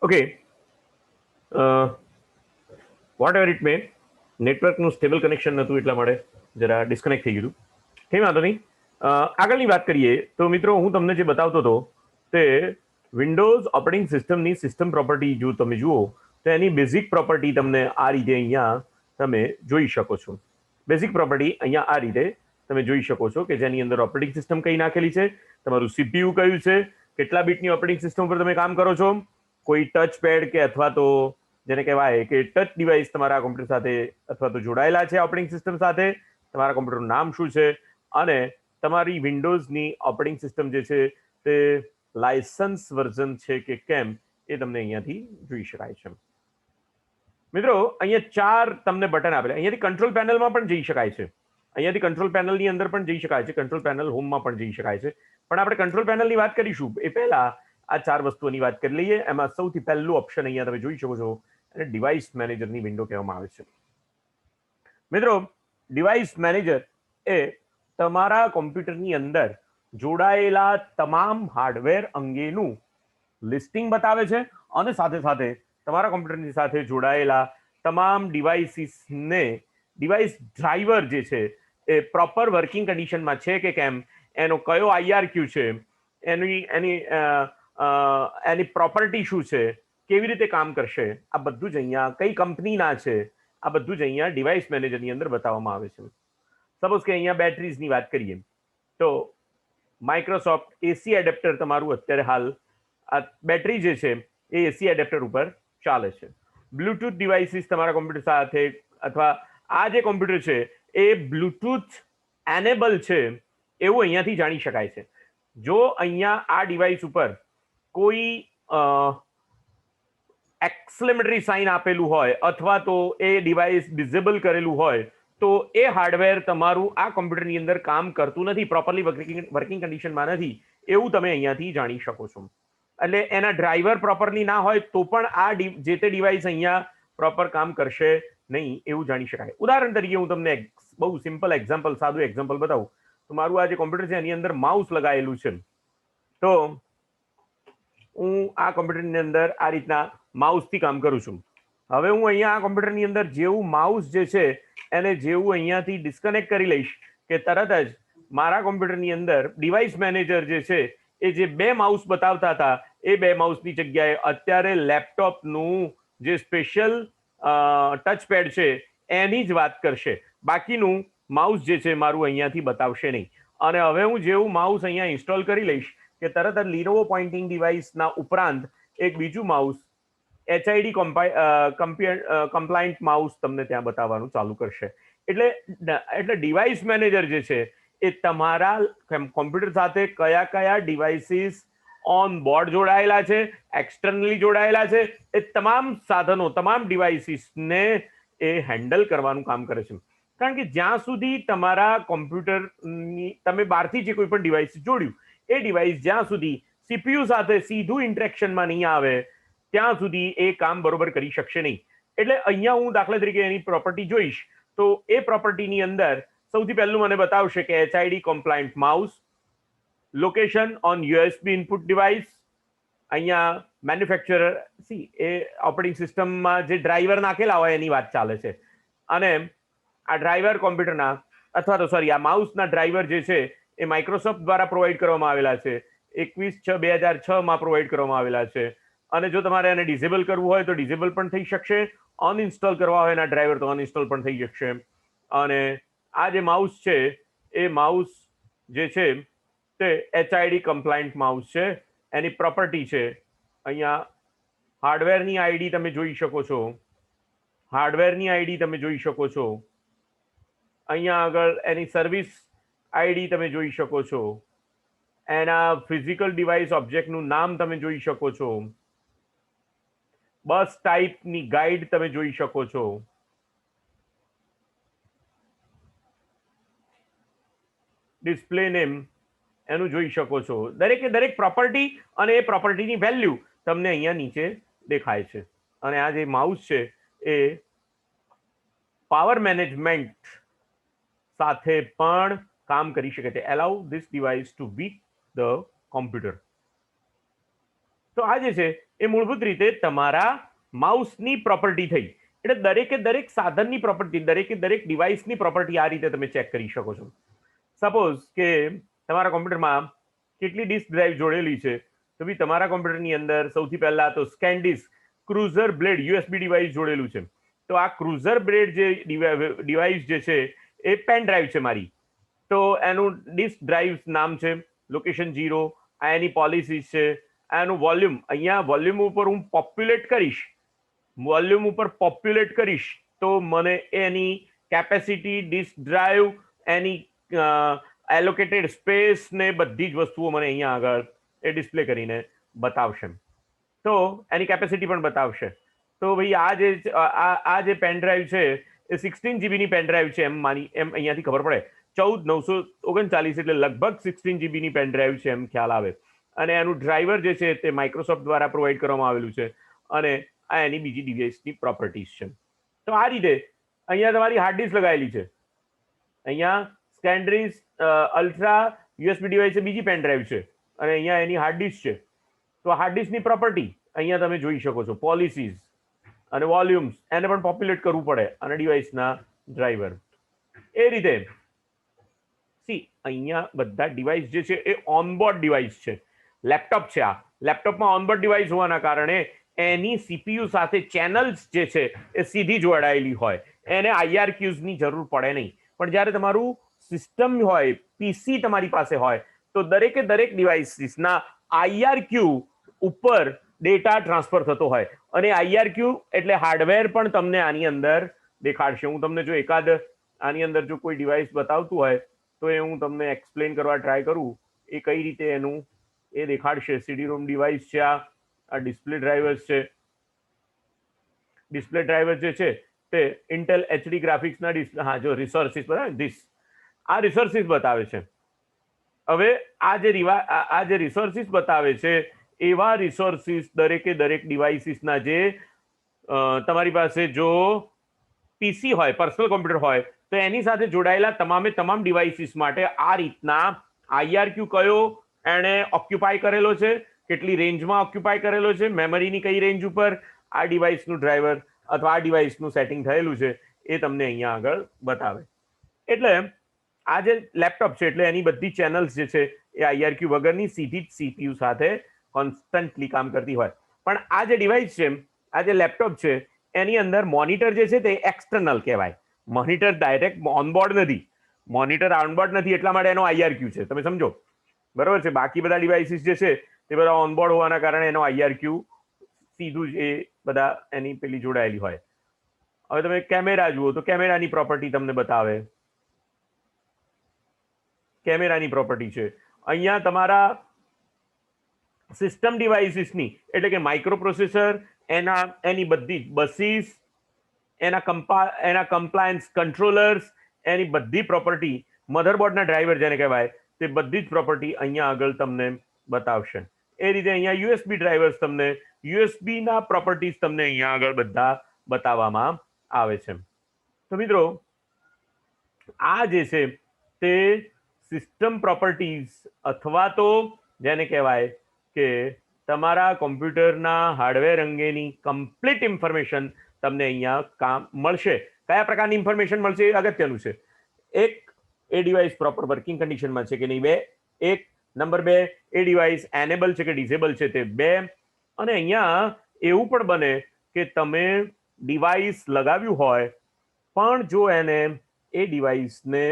Okay, whatever it may, નેટવર્કનું stable connection નહોતું એટલા માટે જરા ડિસ્કનેક્ટ થઈ ગયું. કંઈ વાંધો નહીં. આગળની વાત કરીએ તો મિત્રો, હું તમને જે બતાવતો હતો તે વિન્ડોઝ ઓપરેટિંગ સિસ્ટમની સિસ્ટમ પ્રોપર્ટી જો તમે જુઓ તો એની બેઝિક પ્રોપર્ટી તમને આ રીતે અહીંયા તમે જોઈ શકો છો. બેઝિક પ્રોપર્ટી અહીંયા આ રીતે તમે જોઈ શકો છો કે જેની અંદર ઓપરેટિંગ સિસ્ટમ કઈ નાખેલી છે, તમારું સીપીયુ કયું છે, કેટલા બીટની ઓપરેટિંગ સિસ્ટમ પર તમે કામ કરો છો, કોઈ ટચ પેડ કે અથવા તો જેને કહેવાય કે ટચ ડિવાઇસ તમારા કોમ્પ્યુટર સાથે અથવા તો જોડાયેલા છે ઓપરેટિંગ સિસ્ટમ સાથે, તમારા કોમ્પ્યુટરનું નામ શું છે, અને તમારી વિન્ડોઝની ઓપરેટિંગ સિસ્ટમ જે છે તે લાયસન્સ વર્ઝન છે કે કેમ એ તમને અહીંયાથી જોઈ શકાય છે. મિત્રો, અહીંયા 4 તમને બટન આપેલા. અહીંયાથી કંટ્રોલ પેનલમાં પણ જઈ શકાય છે. અહીંયાથી કંટ્રોલ પેનલની અંદર પણ જઈ શકાય છે, કંટ્રોલ પેનલ હોમમાં પણ જઈ શકાય છે. પણ આપણે કંટ્રોલ પેનલની વાત કરીશું એ પહેલા આ 4 વસ્તુઓની વાત કરી લઈએ. એમાં સૌથી પહેલું ઓપ્શન અહીંયા તમે જોઈ શકો છો, અને ડિવાઇસ મેનેજરની વિન્ડો કહેવામાં આવે છે. મિત્રો, ડિવાઇસ મેનેજર એ તમારા કોમ્પ્યુટરની અંદર જોડાયેલા તમામ હાર્ડવેર અંગેનું લિસ્ટિંગ બતાવે છે, અને સાથે સાથે તમારા કોમ્પ્યુટરની સાથે જોડાયેલા તમામ ડિવાઇસીસને ડિવાઇસ ડ્રાઈવર જે છે એ પ્રોપર વર્કિંગ કન્ડિશનમાં છે કે કેમ, એનો કયો આઈઆરક્યુ છે, એની પ્રોપર્ટી શું છે, કેવી રીતે કામ કરશે, આ બધું જ અહીંયા કઈ કંપનીના છે, આ બધું જ અહીંયા ડિવાઇસ મેનેજરની અંદર બતાવવામાં આવે છે. સપોઝ કે અહીંયા બેટરીઝની વાત કરીએ તો માઇક્રોસોફ્ટ એસી એડેપ્ટર તમારું અત્યારે હાલ આ બેટરી જે છે એ એસી એડેપ્ટર ઉપર ચાલે છે. બ્લુટૂથ ડિવાઇસીસ તમારા કોમ્પ્યુટર સાથે અથવા આ જે કોમ્પ્યુટર છે એ બ્લુટૂથ એનેબલ છે એવું અહીંયાથી જાણી શકાય છે. જો અહીંયા આ ડિવાઇસ ઉપર કોઈ એક્સક્લેમેટરી સાઇન આપેલું હોય અથવા તો એ ડિવાઇસ ડિસેબલ કરેલું હોય તો એ હાર્ડવેર તમારું આ કોમ્પ્યુટરની અંદર કામ કરતું નથી, પ્રોપરલી વર્કિંગ કન્ડિશનમાં નથી, એવું તમે અહીંયાથી જાણી શકો છો. એટલે એના ડ્રાઈવર પ્રોપરલી ના હોય તો પણ આ જે તે ડિવાઇસ અહીંયા પ્રોપર કામ કરશે નહીં એવું જાણી શકાય. ઉદાહરણ તરીકે હું તમને બહુ સિમ્પલ એક્ઝામ્પલ, સાદું એક્ઝામ્પલ બતાવું તો મારું આ જે કોમ્પ્યુટર છે એની અંદર માઉસ લગાવેલું છે. તો હું આ કોમ્પ્યુટરની અંદર આ રીતના માઉસથી કામ કરું છું. હવે હું અહીંયા આ કોમ્પ્યુટરની અંદર જેવું માઉસ જે છે એને જેવું અહીંયાથી ડિસ્કનેક્ટ કરી લઈશ કે તરત જ મારા કોમ્પ્યુટરની અંદર ડિવાઇસ મેનેજર જે છે એ જે 2 માઉસ બતાવતા હતા એ 2 માઉસની જગ્યાએ અત્યારે લેપટોપનું જે સ્પેશિયલ ટચપેડ છે એની જ વાત કરશે. બાકીનું માઉસ જે છે મારું અહીંયાથી બતાવશે નહીં. અને હવે હું જેવું માઉસ અહીંયા ઇન્સ્ટોલ કરી લઈશ કે તરત જ લિનોવો પોઇન્ટિંગ ડિવાઇસના ઉપરાંત એક બીજું માઉસ HID કમ્પ્લાયન્ટ માઉસ તમને ત્યાં બતાવવાનું ચાલુ કરશે. એટલે ડિવાઇસ મેનેજર જે છે એ તમારા કોમ્પ્યુટર સાથે કયા કયા ડિવાઇસીસ ઓન બોર્ડ જોડાયેલા છે, એક્સટર્નલી જોડાયેલા છે, એ તમામ સાધનો, તમામ ડિવાઇસીસને એ હેન્ડલ કરવાનું કામ કરે છે. કારણ કે જ્યાં સુધી તમારા કોમ્પ્યુટરની તમે બહારથી જે કોઈ પણ ડિવાઇસ જોડ્યું એ ડિવાઇસ જ્યાં સુધી સીપીયુ સાથે સીધું ઇન્ટરેક્શનમાં નહીં આવે ત્યાં સુધી એ કામ બરોબર કરી શકશે નહીં. એટલે અહીંયા હું દાખલા તરીકે એની પ્રોપર્ટી જોઈશ તો એ પ્રોપર્ટીની અંદર સૌથી પહેલું મને બતાવશે કે HID compliant mouse, location on USB input device, અહીંયા મેન્યુફેક્ચરર એ ઓપરેટિંગ સિસ્ટમમાં જે ડ્રાઈવર નાખેલા હોય એની વાત ચાલે છે. અને આ ડ્રાઈવર કોમ્પ્યુટરના અથવા તો સોરી આ માઉસના ડ્રાઈવર જે છે એ માઇક્રોસોફ્ટ દ્વારા પ્રોવાઈડ કરવામાં આવેલા છે, 21/6/2006 પ્રોવાઈડ કરવામાં આવેલા છે. અને જો તમારે એને ડિસેબલ કરવું હોય તો ડિસેબલ પણ થઈ શકશે, અનઇન્સ્ટોલ કરવા હોય એના ડ્રાઈવર તો અનઇન્સ્ટોલ પણ થઈ શકશે. અને આ જે માઉસ છે એ માઉસ જે છે તે HID કમ્પ્લાયન્ટ માઉસ છે. એની પ્રોપર્ટી છે અહીંયા હાર્ડવેરની આઈડી તમે જોઈ શકો છો, હાર્ડવેરની આઈડી તમે જોઈ શકો છો, અહીંયા આગળ એની સર્વિસ આઈડી તમે જોઈ શકો છો, એના ફિઝિકલ ડિવાઇસ ઓબ્જેક્ટનું નામ તમે જોઈ શકો છો, બસ ટાઈપની ગાઈડ તમે જોઈ શકો છો, ડિસ્પ્લે નેમ એનું જોઈ શકો છો. દરેકે દરેક પ્રોપર્ટી અને એ પ્રોપર્ટીની વેલ્યુ તમને અહીંયા નીચે દેખાય છે. અને આ જે માઉસ છે એ પાવર મેનેજમેન્ટ સાથે પણ કામ કરી શકે છે. Allow this device to beat the computer. તો આ જે છે એ મૂળભૂત રીતે તમારા માઉસની પ્રોપર્ટી થઈ. એટલે દરેકે દરેક સાધનની પ્રોપર્ટી, દરેકે દરેક ડિવાઇસની પ્રોપર્ટી આ રીતે તમે ચેક કરી શકો છો. સપોઝ કે તમારા કોમ્પ્યુટરમાં કેટલી ડિસ્ક ડ્રાઈવ જોડેલી છે, તો બી તમારા કોમ્પ્યુટરની અંદર સૌથી પહેલા તો SanDisk Cruzer Blade USB device જોડેલું છે. તો આ ક્રુઝર બ્લેડ જે ડિવાઇસ જે છે એ પેન ડ્રાઈવ છે મારી. તો એનું ડિસ્ક ડ્રાઈવ નામ છે લોકેશન 0. આ એની પોલિસીઝ છે. આ એનું વોલ્યુમ, અહીંયા વોલ્યુમ ઉપર હું પોપ્યુલેટ કરીશ, વોલ્યુમ ઉપર પોપ્યુલેટ કરીશ તો મને એની કેપેસિટી, ડિસ્ક ડ્રાઈવ, એની એલોકેટેડ સ્પેસ ને બધી જ વસ્તુઓ મને અહીંયા આગળ એ ડિસ્પ્લે કરીને બતાવશે. તો એની કેપેસિટી પણ બતાવશે. તો ભાઈ આ જે પેન ડ્રાઈવ છે એ 16 જીબીની પેન ડ્રાઈવ છે એમ અહીંયાથી ખબર પડે. 14939 એટલે લગભગ 16 જીબીની પેન ડ્રાઈવ છે એમ ખ્યાલ આવે. અને એનું ડ્રાઈવર જે છે તે માઇક્રોસોફ્ટ દ્વારા પ્રોવાઈડ કરવામાં આવેલું છે. અને આ એની બીજી ડિવાઇસની પ્રોપર્ટીઝ છે. તો આ રીતે અહીંયા તમારી હાર્ડ ડિસ્ક લગાવેલી છે. અહીંયા સ્કેન્ડ્રીઝ અલ્ટ્રા યુએસબી ડિવાઇસ છે, બીજી પેન ડ્રાઈવ છે, અને અહીંયા એની હાર્ડ ડિસ્ક છે. તો હાર્ડ ડિસ્કની પ્રોપર્ટી અહીંયા તમે જોઈ શકો છો, પોલિસીઝ અને વોલ્યુમ્સ, એને પણ પોપ્યુલેટ કરવું પડે, અને ડિવાઇસના ડ્રાઈવર. એ રીતે અહીંયા બધા ડિવાઇસ જે છે એ ઓનબોર્ડ ડિવાઇસ છે. લેપટોપ છે, આ લેપટોપમાં ઓનબોર્ડ ડિવાઇસ હોવાના કારણે એની સીપીયુ સાથે ચેનલ્સ જે છે એ સીધી જોડાયેલી હોય, એને આઈઆરક્યુઝની જરૂર પડે નહીં. પણ જ્યારે તમારું સિસ્ટમ હોય, પીસી તમારી પાસે હોય, તો દરેકે દરેક ડિવાઇસીસના આઈઆરક્યુ ઉપર ડેટા ટ્રાન્સફર થતો હોય. અને આઈઆરક્યુ એટલે હાર્ડવેર પણ તમને આની અંદર દેખાડશે. હું તમને જો એકાદ આની અંદર જો કોઈ ડિવાઇસ બતાવતું હોય તો એ હું તમને એક્સપ્લેન કરવા ટ્રાય કરું, એ કઈ રીતે એનું એ દેખાડશે. સીડી રોમ ડિવાઇસ છે, આ ડિસ્પ્લે ડ્રાઈવર્સ છે. ડિસ્પ્લે ડ્રાઈવર જે છે તે ઇન્ટેલ એચડી ગ્રાફિક્સના હા જો રિસોર્સિસ બતાવે, આ રિસોર્સિસ બતાવે છે. હવે આ જે રિસોર્સિસ બતાવે છે એવા રિસોર્સિસ દરેકે દરેક ડિવાઇસીસના જે તમારી પાસે જો પીસી હોય, પર્સનલ કોમ્પ્યુટર હોય, તો એની સાથે જોડાયેલા તમામ ડિવાઇસીસ માટે આ રીતના આઈઆરક્યુ કયો એણે ઓક્યુપાય કરેલો છે, કેટલી રેન્જમાં ઓક્યુપાય કરેલો છે, મેમરીની કઈ રેન્જ ઉપર આ ડિવાઇસનું ડ્રાઈવર અથવા આ ડિવાઇસનું સેટિંગ થયેલું છે, એ તમને અહીંયા આગળ બતાવે. એટલે આ જે લેપટોપ છે એટલે એની બધી ચેનલ્સ જે છે એ આઈઆરક્યુ વગરની સીધી જ સીપીયુ સાથે કોન્સ્ટન્ટલી કામ કરતી હોય. પણ આ જે ડિવાઇસ છે, આ જે લેપટોપ છે, એની અંદર મોનિટર જે છે તે એક્સટર્નલ કહેવાય. મોનિટર ડાયરેક્ટ ઓનબોર્ડ નથી, મોનિટર ઓનબોર્ડ નથી, એટલા માટે એનો આઈઆરક્યુ છે. તમે સમજો, બરોબર છે. બાકી બધા ડિવાઇસીસ જે છે તે બધા ઓનબોર્ડ હોવાના કારણે એનો આઈઆરક્યુ સીધું જ એ બધા એની પેલી જોડાયેલી હોય. હવે તમે કેમેરા જુઓ તો કેમેરાની પ્રોપર્ટી તમને બતાવે. કેમેરાની પ્રોપર્ટી છે અહીંયા તમારા સિસ્ટમ ડિવાઇસીસની, એટલે કે માઇક્રો પ્રોસેસર, એની બધી બસીસ, એના કમ્પ્લાયન્સ કંટ્રોલર્સ, એની બધી પ્રોપર્ટી, મધરબોર્ડના ડ્રાઈવર જેને કહેવાય, તે બધી જ પ્રોપર્ટી અહીંયા આગળ તમને બતાવશે. એ રીતે અહીંયા યુએસબી ડ્રાઈવર્સ તમને, યુએસબીના પ્રોપર્ટીઝ તમને અહીંયા આગળ બધા બતાવવામાં આવે છે. તો મિત્રો આ જે છે તે સિસ્ટમ પ્રોપર્ટીઝ અથવા તો જેને કહેવાય કે તમારા કોમ્પ્યુટરના હાર્ડવેર અંગેની કમ્પ્લીટ ઇન્ફોર્મેશન તમને અહીંયા મળશે. કયા પ્રકારની ઇન્ફોર્મેશન મળશે એ અગત્યનું છે. એક, એ ડિવાઇસ પ્રોપર વર્કિંગ કન્ડિશનમાં છે કે નહીં, એક. નંબર 2, એ ડિવાઇસ એનેબલ છે કે ડિસેબલ છે, તે 2. અને અહીંયા એવું પણ બને કે તમે ડિવાઇસ લગાવ્યું હોય પણ જો એને એ ડિવાઇસને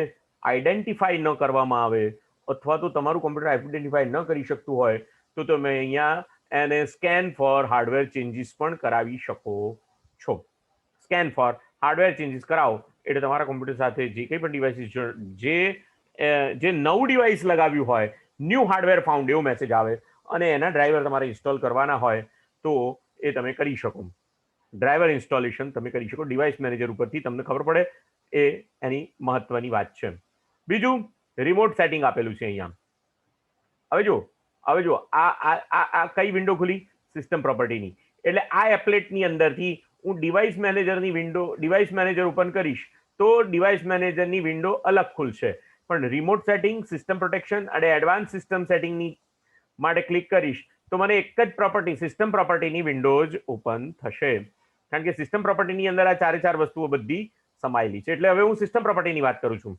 આઈડેન્ટિફાઈ ન કરવામાં આવે અથવા તો તમારું કોમ્પ્યુટર આઈડેન્ટિફાઈ ન કરી શકતું હોય તો તમે અહીંયા એને સ્કેન ફોર હાર્ડવેર ચેન્જીસ પણ કરાવી શકો છો. સ્કેન ફોર હાર્ડવેર ચેન્જીસ કરાવો એટલે તમારા કોમ્પ્યુટર સાથે જે કંઈ પણ ડિવાઇસીસ જે નવું ડિવાઇસ લગાવ્યું હોય, ન્યૂ હાર્ડવેર ફાઉન્ડ એવો મેસેજ આવે અને એના ડ્રાઈવર તમારે ઇન્સ્ટોલ કરવાના હોય તો એ તમે કરી શકો. ડ્રાઈવર ઇન્સ્ટોલેશન તમે કરી શકો ડિવાઇસ મેનેજર ઉપરથી. તમને ખબર પડે એ એની મહત્વની વાત છે. બીજું, રિમોટ સેટિંગ આપેલું છે અહીંયા. હવે જો આ કઈ વિન્ડો ખુલી? સિસ્ટમ પ્રોપર્ટીની. એટલે આ એપ્લેટની અંદરથી હું ડિવાઇસ મેનેજરની વિન્ડો, ડિવાઇસ મેનેજર ઓપન કરીશ તો ડિવાઇસ મેનેજરની વિન્ડો અલગ ખુલશે. પણ રિમોટ સેટિંગ, સિસ્ટમ પ્રોટેક્શન અને એડવાન્સ સિસ્ટમ સેટિંગની માટે ક્લિક કરીશ તો મને એક જ પ્રોપર્ટી સિસ્ટમ પ્રોપર્ટીની વિન્ડોઝ ઓપન થશે, કારણ કે સિસ્ટમ પ્રોપર્ટીની અંદર આ ચારે ચાર વસ્તુઓ બધી સમાયેલી છે. એટલે હવે હું સિસ્ટમ પ્રોપર્ટીની વાત કરું છું.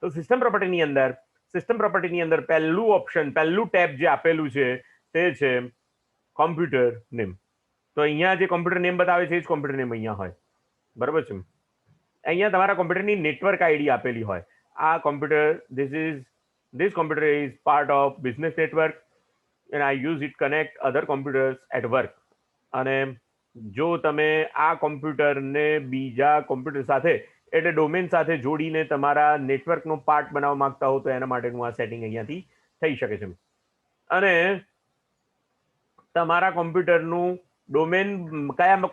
તો સિસ્ટમ પ્રોપર્ટીની અંદર પહેલું ઓપ્શન, પહેલું ટેબ જે આપેલું છે તે છે કોમ્પ્યુટર નેમ. તો અહીંયા જે કોમ્પ્યુટર નેમ બતાવે છે એ જ કોમ્પ્યુટર નેમ અહીંયા હોય, બરાબર છે. અહીંયા તમારા કોમ્પ્યુટરની નેટવર્ક આઈડી આપેલી હોય. આ computer this computer is part of business network and I use it connect other computers at work. અને જો તમે આ કોમ્પ્યુટરને બીજા કોમ્પ્યુટર સાથે એટલે ડોમેન સાથે જોડીને તમારા નેટવર્કનો પાર્ટ બનાવવા માંગતા હો તો એના માટેનું આ સેટિંગ અહીંયાથી થઈ શકે છે. અને તમારા કોમ્પ્યુટરનું ડોમેન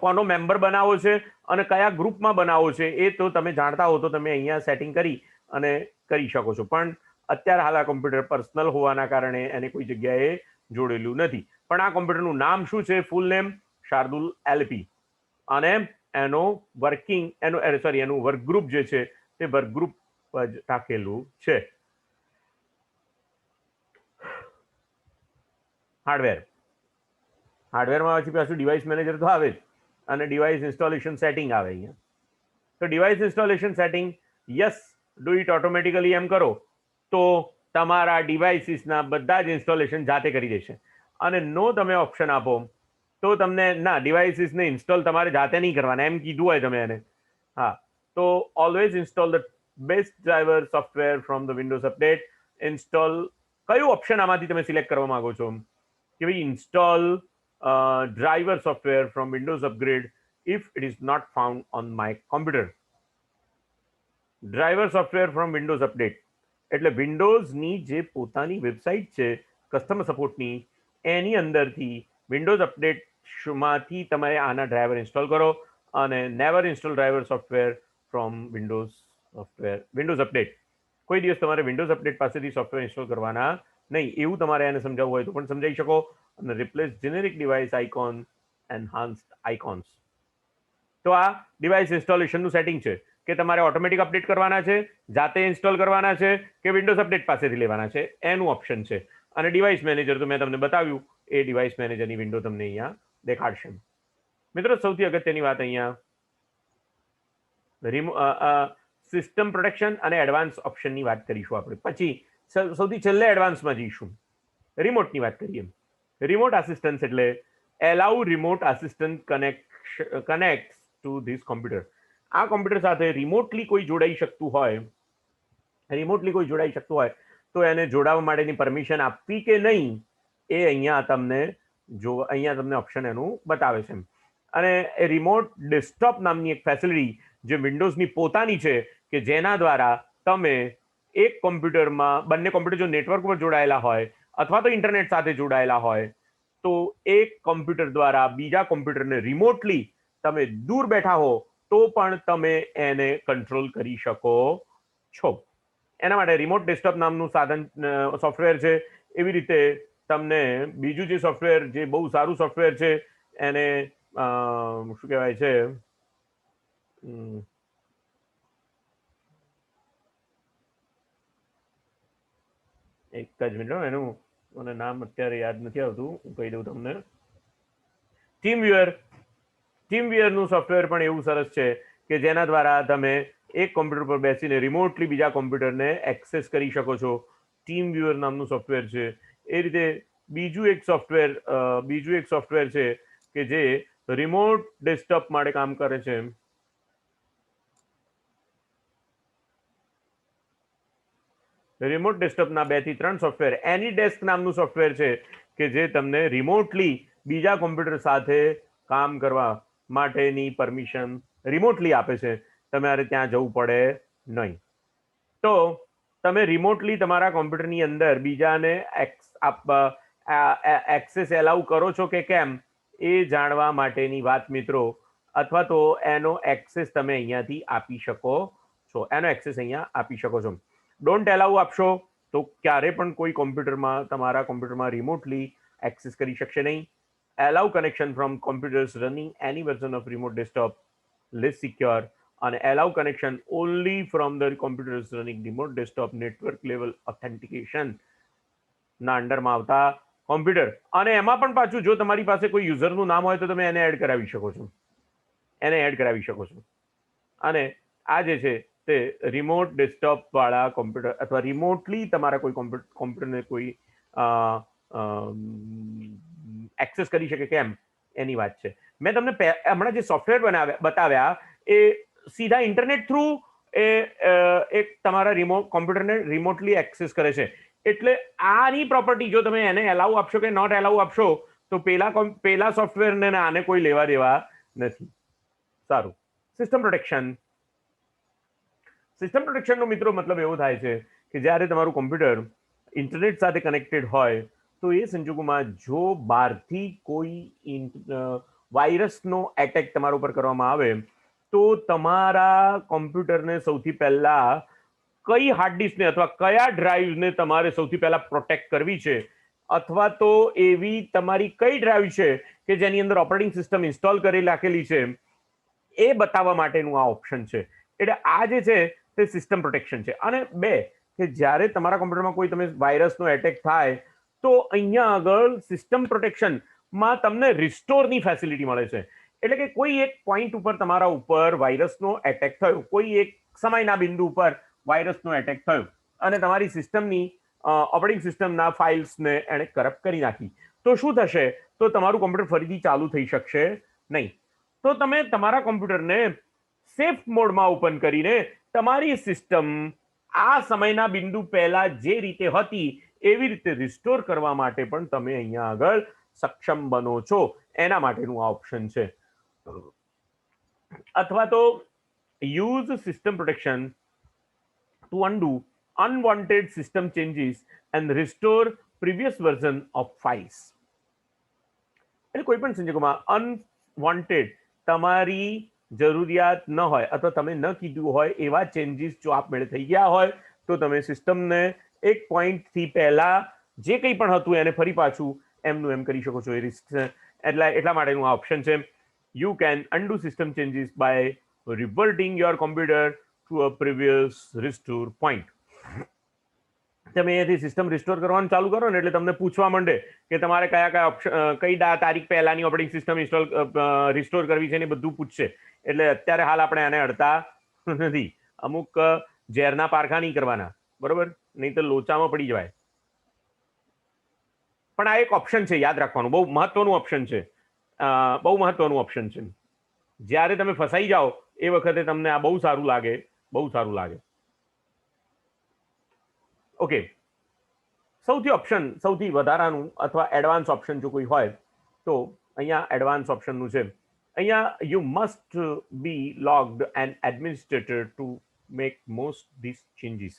કોનો મેમ્બર બનાવવો છે અને કયા ગ્રુપમાં બનાવવો છે એ તો તમે જાણતા હો તો તમે અહીંયા સેટિંગ કરી અને કરી શકો છો. પણ અત્યારે હાલ આ કોમ્પ્યુટર પર્સનલ હોવાના કારણે એને કોઈ જગ્યાએ જોડેલું નથી. પણ આ કોમ્પ્યુટરનું નામ શું છે? ફૂલ નેમ શાર્દુલ એલપી. અને એનું વર્ક ગ્રુપ જે છે તે વર્ક ગ્રુપ જ રાખેલું છે. હાર્ડવેરમાં પછી પાછું ડિવાઇસ મેનેજર તો આવે જ, અને ડિવાઇસ ઇન્સ્ટોલેશન સેટિંગ આવે અહીંયા. તો device installation setting yes do it automatically એમ કરો તો તમારા ડિવાઇસીસના બધા જ ઇન્સ્ટોલેશન જાતે કરી દેશે. અને નો તમે ઓપ્શન આપો તો તમને ના ડિવાઇસીસને ઇન્સ્ટોલ તમારે જાતે નહીં કરવાના એમ કીધું હોય તમે એને. હા, તો always install the best driver software from the Windows update. Install કયું ઓપ્શન આમાંથી તમે સિલેક્ટ કરવા માંગો છો કે ભાઈ install driver software from Windows upgrade if it is not found on my computer. Driver software from Windows update એટલે વિન્ડોઝની જે પોતાની વેબસાઇટ છે કસ્ટમર સપોર્ટની, એની અંદરથી વિન્ડોઝ અપડેટમાંથી તમે આના ડ્રાઈવર ઇન્સ્ટોલ કરો. અને never install driver software from Windows update. કોઈ દિવસ તમારે વિન્ડોઝ અપડેટ પાસેથી સોફ્ટવેર ઇન્સ્ટોલ કરવાના નહીં. એવું તમારે એને સમજાવવું હોય તો પણ સમજાવી શકો. અને replace generic device icon enhanced icons. તો આ ડિવાઇસ ઇન્સ્ટોલેશનનું સેટિંગ છે કે તમારે ઓટોમેટિક અપડેટ કરવાના છે, જાતે ઇન્સ્ટોલ કરવાના છે કે વિન્ડોઝ અપડેટ પાસેથી લેવાના છે, એનું ઓપ્શન છે. અને ડિવાઇસ મેનેજર તો મેં તમને બતાવ્યું, એ ડિવાઇસ મેનેજરની વિન્ડો તમને અહીંયા દેખાડશે. મિત્રો, સૌથી અગત્યની વાત અહીંયા સિસ્ટમ પ્રોટેક્શન અને એડવાન્સ ઓપ્શનની વાત કરીશું આપણે. પછી સૌથી છેલ્લે એડવાન્સમાં જઈશું, રિમોટની વાત કરીએ. રિમોટ આસિસ્ટન્સ એટલે allow remote assistant connect two this computer. આ કોમ્પ્યુટર સાથે રિમોટલી કોઈ જોડાઈ શકતું હોય તો એને જોડાવા માટેની પરમિશન આપવી કે નહીં એ અહીંયા તમને ઓપ્શન એનું બતાવે છે. અને રિમોટ ડેસ્કટોપ નામની એક ફેસિલિટી જે વિન્ડોઝની પોતાની છે કે જેના દ્વારા તમે એક કોમ્પ્યુટરમાં બંને કોમ્પ્યુટર જો નેટવર્ક પર જોડાયેલા હોય અથવા તો ઇન્ટરનેટ સાથે જોડાયેલા હોય તો એક કોમ્પ્યુટર દ્વારા બીજા કોમ્પ્યુટરને રિમોટલી તમે દૂર બેઠા હો તો પણ તમે એને કંટ્રોલ કરી શકો છો. એના માટે રિમોટ ડેસ્કટોપ નામનું સોફ્ટવેર છે. એવી રીતે તમને બીજું જે સોફ્ટવેર જે બહુ સારું સોફ્ટવેર છે એને શું કહેવાય છે, એક જ મિનિટ, એનું મને નામ અત્યારે યાદ નથી આવતું, હું કહી દઉં તમને. ટીમવિયરનું સોફ્ટવેર પણ એવું સરસ છે કે જેના દ્વારા તમે એક કોમ્પ્યુટર પર બેસીને રિમોટલી બીજા કોમ્પ્યુટરને એક્સેસ કરી શકો છો. ટીમવ્યુઅર નામનું સોફ્ટવેર છે. એ રીતે બીજું એક સોફ્ટવેર છે કે જે રિમોટ ડેસ્કટોપ માટે કામ કરે છે. રિમોટ ડેસ્કટોપના 2 થી 3 સોફ્ટવેર. એનીડેસ્ક નામનું સોફ્ટવેર છે કે જે તમને રિમોટલી બીજા કોમ્પ્યુટર સાથે કામ કરવા માટેની પરમિશન રિમોટલી આપે છે. તમારે ત્યાં જવું પડે નહીં. તો તમે રિમોટલી તમારા કોમ્પ્યુટરની અંદર બીજાને એક્સેસ એલાઉ કરો છો કે કેમ એ જાણવા માટેની વાત મિત્રો, અથવા તો એનો એક્સેસ તમે અહીંયાથી આપી શકો છો. ડોન્ટ એલાઉ આપશો તો ક્યારે પણ કોઈ તમારા કોમ્પ્યુટરમાં રિમોટલી એક્સેસ કરી શકશે નહીં. Allow connection from computers running any version of remote desktop less secure. અને allow connection only from the computers running remote desktop network level authentication ના અંડરમાં આવતા કોમ્પ્યુટર, અને એમાં પણ પાછું જો તમારી પાસે કોઈ યુઝરનું નામ હોય તો તમે એને એડ કરાવી શકો છો, અને આ જે છે તે રિમોટ ડેસ્કટોપ વાળા કોમ્પ્યુટર અથવા રિમોટલી તમારા કોઈ કોમ્પ્યુટરને કોઈ એક્સેસ કરી શકે કેમ એની વાત છે. મેં તમને હમણાં જે સોફ્ટવેર બતાવ્યા એ સીધા ઇન્ટરનેટ થ્રુ એક તમારા કોમ્પ્યુટરને રિમોટલી એક્સેસ કરે છે. એટલે આની પ્રોપર્ટી જો તમે એને એલાઉ આપશો કે નોટ એલાઉ આપશો તો પેલા સોફ્ટવેરને આને કોઈ લેવા દેવા નથી. સારું, સિસ્ટમ પ્રોટેક્શનનો મિત્રો મતલબ એવો થાય છે કે જ્યારે તમારું કોમ્પ્યુટર ઇન્ટરનેટ સાથે કનેક્ટેડ હોય તો એ સંજોગોમાં જો બહારથી કોઈ વાયરસનો એટેક તમારા ઉપર કરવામાં આવે તો તમારા કોમ્પ્યુટરને સૌથી પહેલા કઈ હાર્ડ ડિસ્કને અથવા કયા ડ્રાઈવને તમારે સૌથી પહેલા પ્રોટેક્ટ કરવી છે, અથવા તો એવી તમારી કઈ ડ્રાઈવ છે કે જેની અંદર ઓપરેટિંગ સિસ્ટમ ઇન્સ્ટોલ કરી રાખેલી છે એ બતાવવા માટેનું આ ઓપ્શન છે. એટલે આ જે છે તે સિસ્ટમ પ્રોટેક્શન છે. અને બે, કે જ્યારે તમારા કોમ્પ્યુટરમાં કોઈ તમે વાયરસનો એટેક થાય તો અહીંયા આગળ સિસ્ટમ પ્રોટેક્શનમાં તમને રિસ્ટોરની ફેસિલિટી મળે છે. એટલે કે કોઈ એક પોઈન્ટ ઉપર તમારા ઉપર વાયરસનો એટેક થયો, કોઈ એક સમયના બિંદુ ઉપર વાયરસનો એટેક થયો અને તમારી સિસ્ટમની ઓપરેટિંગ સિસ્ટમના ફાઇલ્સને એણે કરપ્ટ કરી નાખી, તો શું થશે? તો તમારું કોમ્પ્યુટર ફરીથી ચાલુ થઈ શકશે નહીં. તો તમે તમારા કોમ્પ્યુટરને સેફ મોડમાં ઓપન કરીને તમારી સિસ્ટમ આ સમયના બિંદુ પહેલા જે રીતે હતી એવી રીતે રિસ્ટોર કરવા માટે પણ તમે અહીંયા આગળ સક્ષમ બનો છો. એના માટેનું આ ઓપ્શન છે. અથવા તો use system protection to undo unwanted system changes and restore previous version of files. એટલે કોઈ પણ સંજોગોમાં અનવોન્ટેડ તમારી જરૂરિયાત ન હોય અથવા તમે ન કીધું હોય એવા ચેન્જીસ જો આપમેળે થઈ ગયા હોય તો તમે સિસ્ટમને એક પોઈન્ટથી પહેલા જે કંઈ પણ હતું એને ફરી પાછું એમનું એમ કરી શકો છો. એટલા માટેનું આ ઓપ્શન છે. You can undo system changes by reverting your computer to a previous restore point. તમે અહીંયાથી સિસ્ટમ રિસ્ટોર કરવાનું ચાલુ કરો ને એટલે તમને પૂછવા માંડે કે તમારે કઈ તારીખ પહેલાની ઓપરેટિંગ સિસ્ટમ રિસ્ટોર કરવી છે ને બધું પૂછશે. એટલે અત્યારે હાલ આપણે આને અડતા નથી. અમુક ઝેરના પારખા નહીં કરવાના, બરોબર? નહીં તો લોચામાં પડી જવાય. પણ આ એક ઓપ્શન છે, યાદ રાખવાનું. બહુ મહત્વનું ઓપ્શન છે. જ્યારે તમે ફસાઈ જાઓ એ વખતે તમને આ બહુ સારું લાગે. ઓકે, સૌથી વધારાનું અથવા એડવાન્સ ઓપ્શન જો કોઈ હોય તો અહીંયા એડવાન્સ ઓપ્શનનું છે. અહીંયા you must be logged and administrator to make most this changes.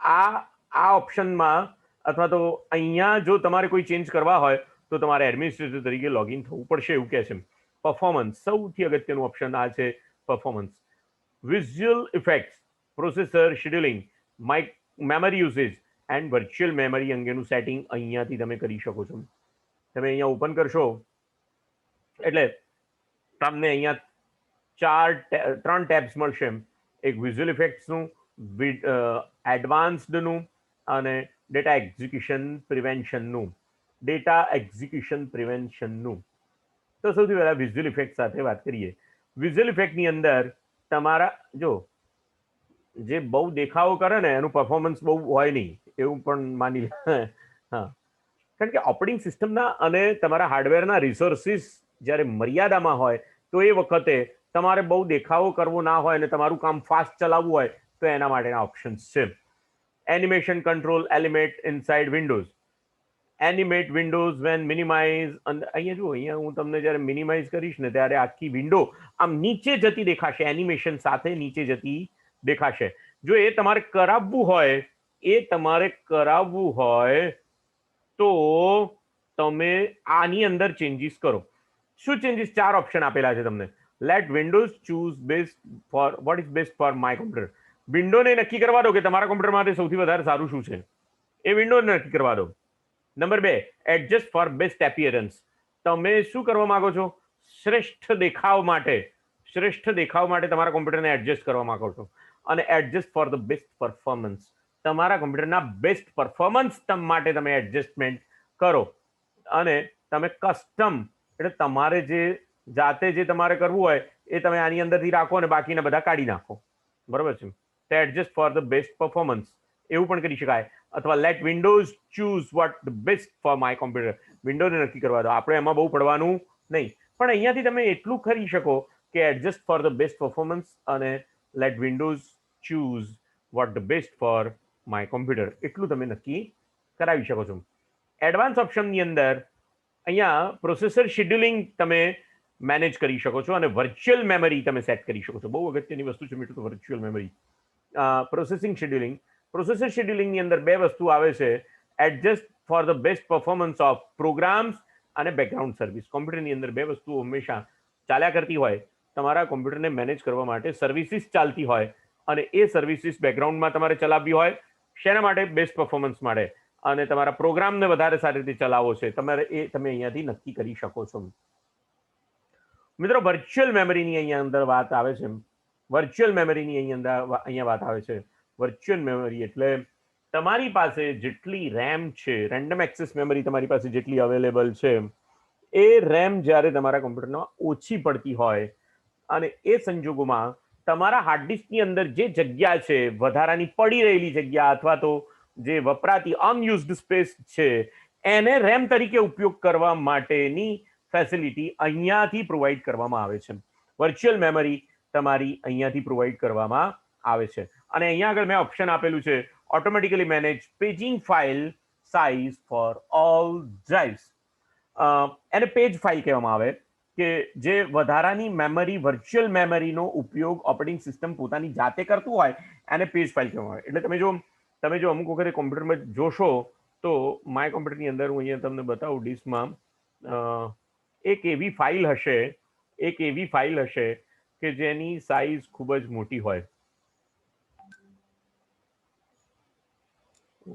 આ ઓપ્શનમાં અથવા તો અહીંયા જો તમારે કોઈ ચેન્જ કરવા હોય તો તમારે એડમિનિસ્ટ્રેટર તરીકે લોગિન થવું પડશે એવું કહે છે. પરફોર્મન્સ, સૌથી અગત્યનું ઓપ્શન આ છે performance. Visual effects, processor scheduling, memory usage and virtual memory અંગેનું સેટિંગ અહીંયાથી તમે કરી શકો છો. તમે અહીંયા ઓપન કરશો એટલે તમને અહીંયા 3 ટેબ્સ મળશે. એક વિઝ્યુઅલ ઇફેક્ટ્સનું, એડવાન્સ્ડનું અને ડેટા એક્ઝિક્યુશન પ્રિવેન્શનનું. તો સૌથી પહેલા વિઝ્યુઅલ ઇફેક્ટ સાથે વાત કરીએ. વિઝ્યુઅલ ઇફેક્ટની અંદર તમારા જો જે બહુ દેખાવો કરે ને એનું પરફોર્મન્સ બહુ હોય નહીં એવું પણ માની લે. હા, કારણ કે ઓપરેટિંગ સિસ્ટમના અને તમારા હાર્ડવેરના રિસોર્સિસ જ્યારે મર્યાદામાં હોય તો એ વખતે તમારે બહુ દેખાવો કરવો ના હોય અને તમારું કામ ફાસ્ટ ચલાવવું હોય તો એના માટેના ઓપ્શન્સ છે. Animation control element inside windows. Animate windows when minimise. અહીંયા જુઓ, અહીંયા હું તમને જ્યારે મિનિમાઇઝ કરીશ ને ત્યારે આખી વિન્ડો આમ નીચે જતી દેખાશે, એનિમેશન સાથે નીચે જતી દેખાશે. જો એ તમારે કરાવવું હોય તો તમે આની અંદર ચેન્જીસ કરો. શું ચેન્જીસ? 4 ઓપ્શન આપેલા છે તમને. Let Windows choose what is best for my computer. વિન્ડોને નક્કી કરવા દો કે તમારા કોમ્પ્યુટર માટે સૌથી વધારે સારું શું છે, એ વિન્ડોને નક્કી કરવા દો. Number 2, adjust for best appearance. તમે શું કરવા માંગો છો? શ્રેષ્ઠ દેખાવ માટે તમારા કોમ્પ્યુટરને એડજસ્ટ કરવા માંગો છો. અને adjust for the best performance. તમારા કોમ્પ્યુટરના બેસ્ટ પરફોર્મન્સ માટે તમે એડજસ્ટમેન્ટ કરો. અને તમે કસ્ટમ એટલે તમારે જે જાતે જે તમારે કરવું હોય એ તમે આની અંદરથી રાખો અને બાકીના બધા કાઢી નાખો, બરોબર છે. તો adjust for the best performance એવું પણ કરી શકાય. અથવા let Windows choose what the best for my computer, વિન્ડોઝને નક્કી કરવા દો, આપણે એમાં બહુ પડવાનું નહીં. પણ અહીંયાથી તમે એટલું કરી શકો કે adjust for the best performance અને let Windows choose what the best for my computer, એટલું તમે નક્કી કરાવી શકો છો. એડવાન્સ ઓપ્શનની અંદર અહીંયા પ્રોસેસર શેડ્યુલિંગ તમે મેનેજ કરી શકો છો અને વર્ચ્યુઅલ મેમરી તમે સેટ કરી શકો છો. બહુ અગત્યની વસ્તુ છે મિત્રો, virtual memory. Processing scheduling, processor શેડ્યુલિંગની અંદર બે વસ્તુ આવે છે, adjust for the best performance of programs અને બેકગ્રાઉન્ડ સર્વિસ. કોમ્પ્યુટરની અંદર બે વસ્તુ હંમેશા ચાલ્યા કરતી હોય. તમારા કોમ્પ્યુટરને મેનેજ કરવા માટે સર્વિસીસ ચાલતી હોય અને એ સર્વિસીસ બેકગ્રાઉન્ડમાં તમારે ચલાવવી હોય. શેના માટે? બેસ્ટ પરફોર્મન્સ માટે. અને તમારા પ્રોગ્રામને વધારે સારી રીતે ચલાવવો છે તમારે, એ તમે અહીંયાથી નક્કી કરી શકો છો. મિત્રો વર્ચ્યુઅલ મેમરીની અહીંયા અંદર વાત આવે છે. વર્ચ્યુઅલ મેમરીની અહીંયા વાત આવે છે. વર્ચ્યુઅલ મેમરી એટલે તમારી પાસે જેટલી રેમ છે, રેન્ડમ એક્સેસ મેમરી તમારી પાસે જેટલી અવેલેબલ છે, એ રેમ જ્યારે તમારા કોમ્પ્યુટરમાં ઓછી પડતી હોય અને એ સંજોગોમાં તમારા હાર્ડ ડિસ્કની અંદર જે જગ્યા છે, વધારાની પડી રહેલી જગ્યા અથવા તો જે વપરાતી અનયુઝડ સ્પેસ છે, એને રેમ તરીકે ઉપયોગ કરવા માટેની ફેસિલિટી અહીંયાથી પ્રોવાઈડ કરવામાં આવે છે. વર્ચ્યુઅલ મેમરી તમારી અહીંયાથી પ્રોવાઈડ કરવામાં આવે છે. અને અહીંયા આગળ મેં ઓપ્શન આપેલું છે, automatically manage paging file size for all drives. એને પેજ ફાઇલ કહેવામાં આવે કે જે વધારાની મેમરી, વર્ચ્યુઅલ મેમરીનો ઉપયોગ ઓપરેટિંગ સિસ્ટમ પોતાની જાતે કરતું હોય એને પેજ ફાઇલ કહેવામાં આવે. એટલે તમે જો અમુક વખતે કોમ્પ્યુટરમાં જોશો તો માય કોમ્પ્યુટરની અંદર હું અહીંયા તમને બતાવું, ડિસ્કમાં એક એવી ફાઇલ હશે કે જેની સાઇઝ ખૂબ જ મોટી હોય.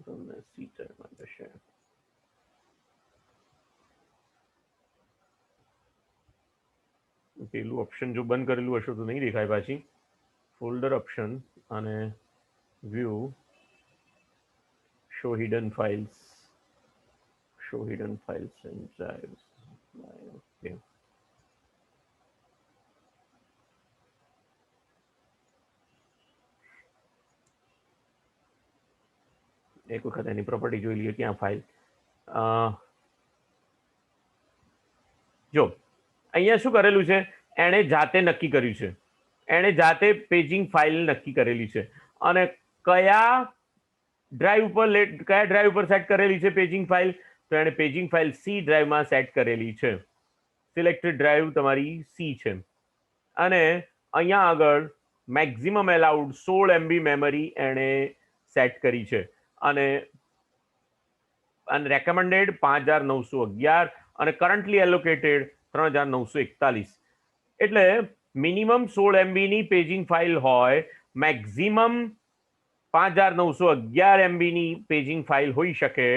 તમને પેલું ઓપ્શન જો બંધ કરેલું હશે તો નહીં દેખાય પાછી. ફોલ્ડર ઓપ્શન અને view, show hidden files and drives. Okay. એક વખત એની પ્રોપર્ટી જોઈ લઈએ ક્યાં ફાઇલ. જો અહીંયા શું કરેલું છે, એણે જાતે નક્કી કર્યું છે, એણે જાતે પેજિંગ ફાઇલ નક્કી કરેલી છે અને કયા ડ્રાઈવ ઉપર સેટ કરેલી છે પેજિંગ ફાઇલ, તો એણે પેજિંગ ફાઇલ સી ડ્રાઈવમાં સેટ કરેલી છે. સિલેક્ટેડ ડ્રાઈવ તમારી સી છે. અને અહીંયા આગળ મેક્સિમમ એલાઉડ 16 MB મેમરી એણે સેટ કરી છે અને રેકમેન્ડેડ 5911 અને કરન્ટલી એલોકેટેડ 3941. એટલે મિનિમમ 16 MB ની પેજિંગ ફાઇલ હોય, મેક્સિમમ 5911 MB ની પેજિંગ ફાઇલ હોઈ શકે,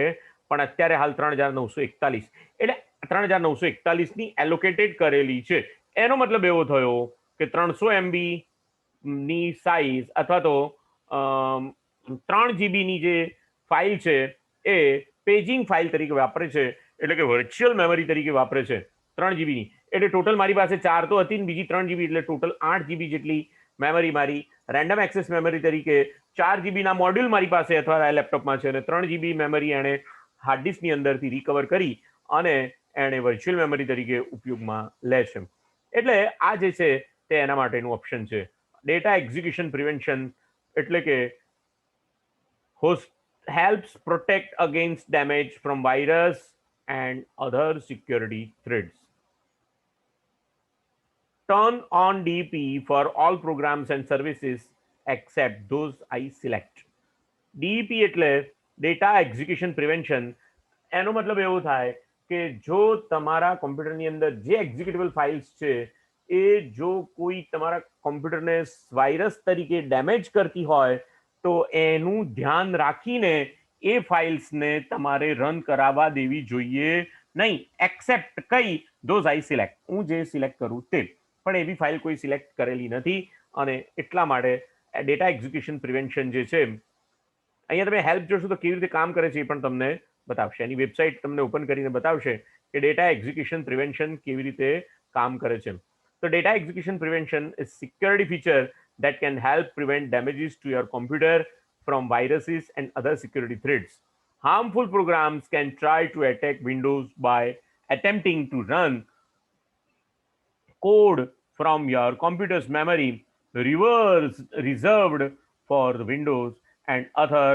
પણ અત્યારે હાલ 3941. એટલે 3941 ની એલોકેટેડ કરેલી છે. એનો મતલબ એવો થયો કે 300 MB ની સાઇઝ અથવા તો 3 GB ની જે ફાઇલ છે એ પેજિંગ ફાઇલ તરીકે વાપરે છે, એટલે કે વર્ચ્યુઅલ મેમરી તરીકે વાપરે છે 3 GB ની. એટલે ટોટલ મારી પાસે 4 તો હતી ને બીજી 3 GB, એટલે ટોટલ 8 GB જેટલી મેમરી મારી રેન્ડમ એક્સેસ મેમરી તરીકે 4 GB ના મોડ્યુલ મારી પાસે અથવા લેપટોપમાં છે અને 3 GB મેમરી એણે હાર્ડ ડિસ્કની અંદરથી રિકવર કરી અને એણે વર્ચ્યુઅલ મેમરી તરીકે ઉપયોગમાં લે છે. એટલે આ જે છે તે એના માટેનું ઓપ્શન છે. ડેટા એક્ઝિક્યુશન પ્રિવેન્શન એટલે કે host helps protect against damage from virus and other security threats. Turn on DP for all programs and services except those I select. DEP એટલે ડેટા એક્ઝિક્યુશન પ્રિવેન્શન. એનો મતલબ એવો થાય કે જો તમારા કોમ્પ્યુટરની અંદર જે એક્ઝિક્યુટેબલ ફાઇલ્સ છે એ જો કોઈ તમારા કોમ્પ્યુટરને વાયરસ તરીકે ડેમેજ કરતી હોય તો એનું ધ્યાન રાખીને એ ફાઇલ્સને તમારે રન કરાવવા દેવી જોઈએ નહીં. એક્સેપ્ટ કઈ? ધોઝ આઈ સિલેક્ટ, હું જે સિલેક્ટ કરું તે. પણ એવી ફાઇલ કોઈ સિલેક્ટ કરેલી નથી અને એટલા માટે ડેટા એક્ઝિક્યુશન પ્રિવેન્શન જે છે, અહીંયા તમે હેલ્પ જોશો તો કેવી રીતે કામ કરે છે એ પણ તમને બતાવશે, એની વેબસાઇટ તમને ઓપન કરીને બતાવશે કે ડેટા એક્ઝિક્યુશન પ્રિવેન્શન કેવી રીતે કામ કરે છે. તો data execution prevention is security feature that can help prevent damages to your computer from viruses and other security threats. Harmful programs can try to attack Windows by attempting to run code from your computer's memory reserved for the Windows and other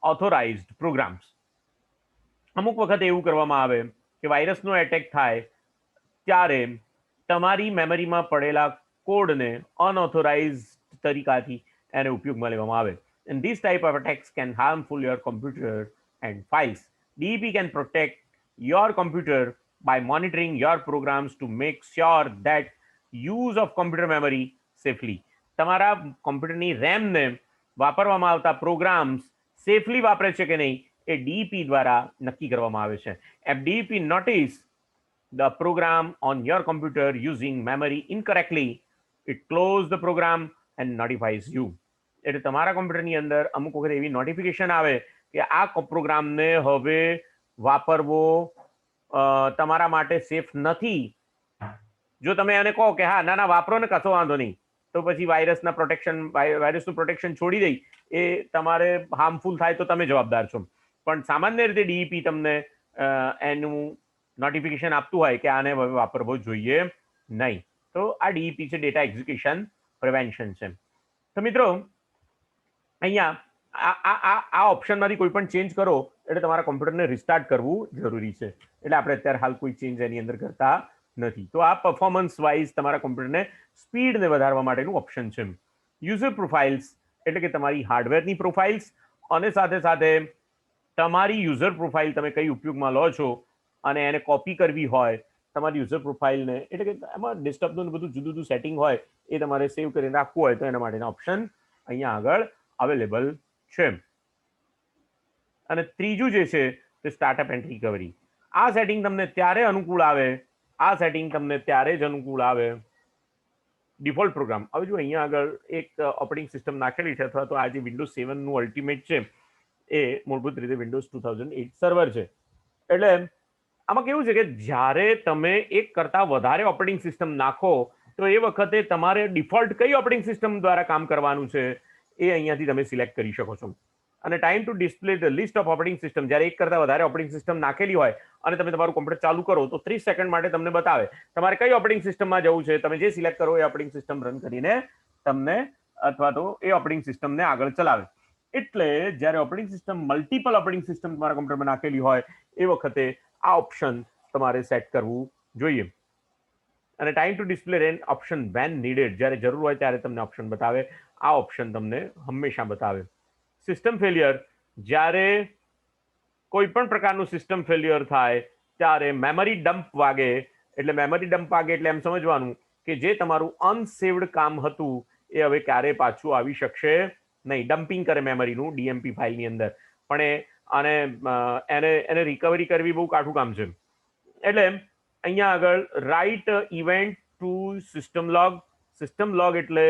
authorized programs. અમુક વખત એવું કરવામાં આવે કે વાયરસનો attack થાય ત્યારે તમારી મેમરીમાં પડેલા કોડને અનઓથોરાઇઝ તરીકાથી એને ઉપયોગમાં લેવામાં આવે. And this type of attacks can harmful your computer and files. DEP can protect your computer by monitoring your programs to make sure that use of computer memory safely. તમારા કમ્પ્યુટરની રેમને વાપરવામાં આવતા પ્રોગ્રામ્સ સેફલી વાપરે છે કે નહીં એ DEP દ્વારા નક્કી કરવામાં આવે છે. If DEP notice the program on your computer using memory incorrectly, it close the program and notifies you. એટલે તમારા કમ્પ્યુટરની અંદર અમુક વખત એવી નોટિફિકેશન આવે કે આ પ્રોગ્રામને હવે વાપરવો તમારા માટે સેફ નથી. જો તમે એને કહો કે હા ના વાપરો ને કશો વાંધો નહીં, તો પછી વાયરસનું પ્રોટેક્શન છોડી દઈ એ તમારે હાર્મફુલ થાય તો તમે જવાબદાર છો. પણ સામાન્ય રીતે DEP તમને એનું નોટિફિકેશન આપતું હોય કે આને હવે વાપરવો જોઈએ નહીં. તો આ DEP છે, ડેટા એક્ઝિક્યુશન પ્રિવેન્શન છે. તો મિત્રો અહીંયા આ ઓપ્શનમાંથી કોઈ પણ ચેન્જ કરો એટલે તમારા કમ્પ્યુટરને રિસ્ટાર્ટ કરવું જરૂરી છે. એટલે આપણે અત્યારે હાલ કોઈ ચેન્જ એની અંદર કરતા નથી. તો આ પરફોર્મન્સ વાઇઝ તમારા કમ્પ્યુટરને સ્પીડને વધારવા માટેનું ઓપ્શન છે. યુઝર પ્રોફાઇલ્સ એટલે કે તમારી હાર્ડવેરની પ્રોફાઇલ્સ અને સાથે સાથે તમારી યુઝર પ્રોફાઇલ તમે કઈ ઉપયોગમાં લો છો અને એને કોપી કરવી હોય તમારી યુઝર પ્રોફાઇલને, એટલે કે એમાં ડેસ્કટોપનું બધું જુદું જુદું સેટિંગ હોય એ તમારે સેવ કરીને રાખવું હોય તો એના માટેના ઓપ્શન અહીંયા આગળ અવેલેબલ છે. અને ત્રીજું જે છે તે સ્ટાર્ટઅપ એન્ડ રિકવરી. આ સેટિંગ તમને ત્યારે અનુકૂળ આવે, આ સેટિંગ તમને ત્યારે જ અનુકૂળ આવે ડિફોલ્ટ પ્રોગ્રામ. હવે જો અહીંયા આગળ એક ઓપરેટિંગ સિસ્ટમ નાખેલી છે અથવા તો આ જે વિન્ડોઝ 7નું અલ્ટિમેટ છે એ મૂળભૂત રીતે વિન્ડોઝ 2008 સર્વર છે. એટલે આમાં કેવું છે કે જ્યારે તમે એક કરતાં વધારે ઓપરેટિંગ સિસ્ટમ નાખો તો એ વખતે તમારે ડિફોલ્ટ કઈ ઓપરેટિંગ સિસ્ટમ દ્વારા કામ કરવાનું છે એ અહીંયાથી તમે સિલેક્ટ કરી શકો છો. અને time to display the list of operating system, જ્યારે એક કરતાં વધારે ઓપરેટિંગ સિસ્ટમ નાખેલી હોય અને તમે તમારું કમ્પ્યુટર ચાલુ કરો તો 30 સેકન્ડ માટે તમને બતાવે તમારે કઈ ઓપરેટિંગ સિસ્ટમમાં જવું છે. તમે જે સિલેક્ટ કરો એ ઓપરેટિંગ સિસ્ટમ રન કરીને તમને અથવા તો એ ઓપરેટિંગ સિસ્ટમને આગળ ચલાવે. એટલે જ્યારે operating system multiple operating system તમારા કમ્પ્યુટરમાં નાખેલી હોય એ વખતે આ ઓપ્શન તમારે સેટ કરવું જોઈએ. અને time to display ran option when needed, જ્યારે જરૂર હોય ત્યારે તમને ઓપ્શન બતાવે. આ ઓપ્શન તમને હંમેશા બતાવે. સિસ્ટમ ફેલિયર, જ્યારે કોઈ પણ પ્રકારનું સિસ્ટમ ફેલિયર થાય ત્યારે મેમરી ડમ્પ વાગે. એટલે મેમરી ડમ્પ વાગે એટલે એમ સમજવાનું કે જે તમારું અનસેવ્ડ કામ હતું એ હવે ક્યારે પાછું આવી શકશે નહીં. ડમ્પિંગ કરે મેમરીનું DMP ફાઇલની અંદર. પણ એને રિકવરી કરવી બહુ કાઠું કામ છે. એટલે અહીંયા આગળ write event to system log. System log એટલે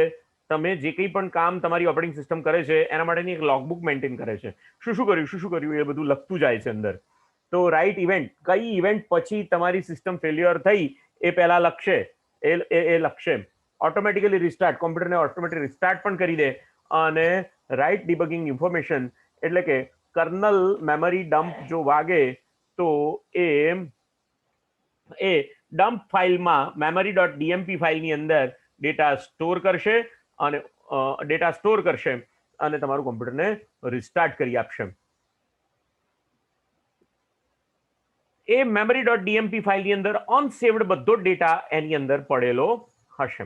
તમે જે કંઈ પણ કામ તમારી ઓપરેટિંગ સિસ્ટમ કરે છે એના માટેની એક લોગબુક મેન્ટેન કરે છે. શું કર્યું એ બધું લખતું જાય છે અંદર. તો રાઇટ ઇવેન્ટ, કઈ ઇવેન્ટ પછી તમારી સિસ્ટમ ફેલ્યુઅર થઈ એ પહેલા લખશે. એ લખશે. ઓટોમેટિકલી રિસ્ટાર્ટ, કોમ્પ્યુટરને ઓટોમેટિક રિસ્ટાર્ટ પણ કરી દે. અને રાઇટ ડિબગિંગ ઇન્ફોર્મેશન એટલે કે કર્નલ મેમરી ડમ્પ જો વાગે તો એ ડમ્પ ફાઇલમાં memory.dmp ફાઇલની અંદર ડેટા સ્ટોર કરશે અને તમારું કમ્પ્યુટરને રિસ્ટાર્ટ કરી આપશે. એ memory.dmp ફાઇલની અંદર અનસેવ્ડ બધો ડેટા એની અંદર પડેલો હશે.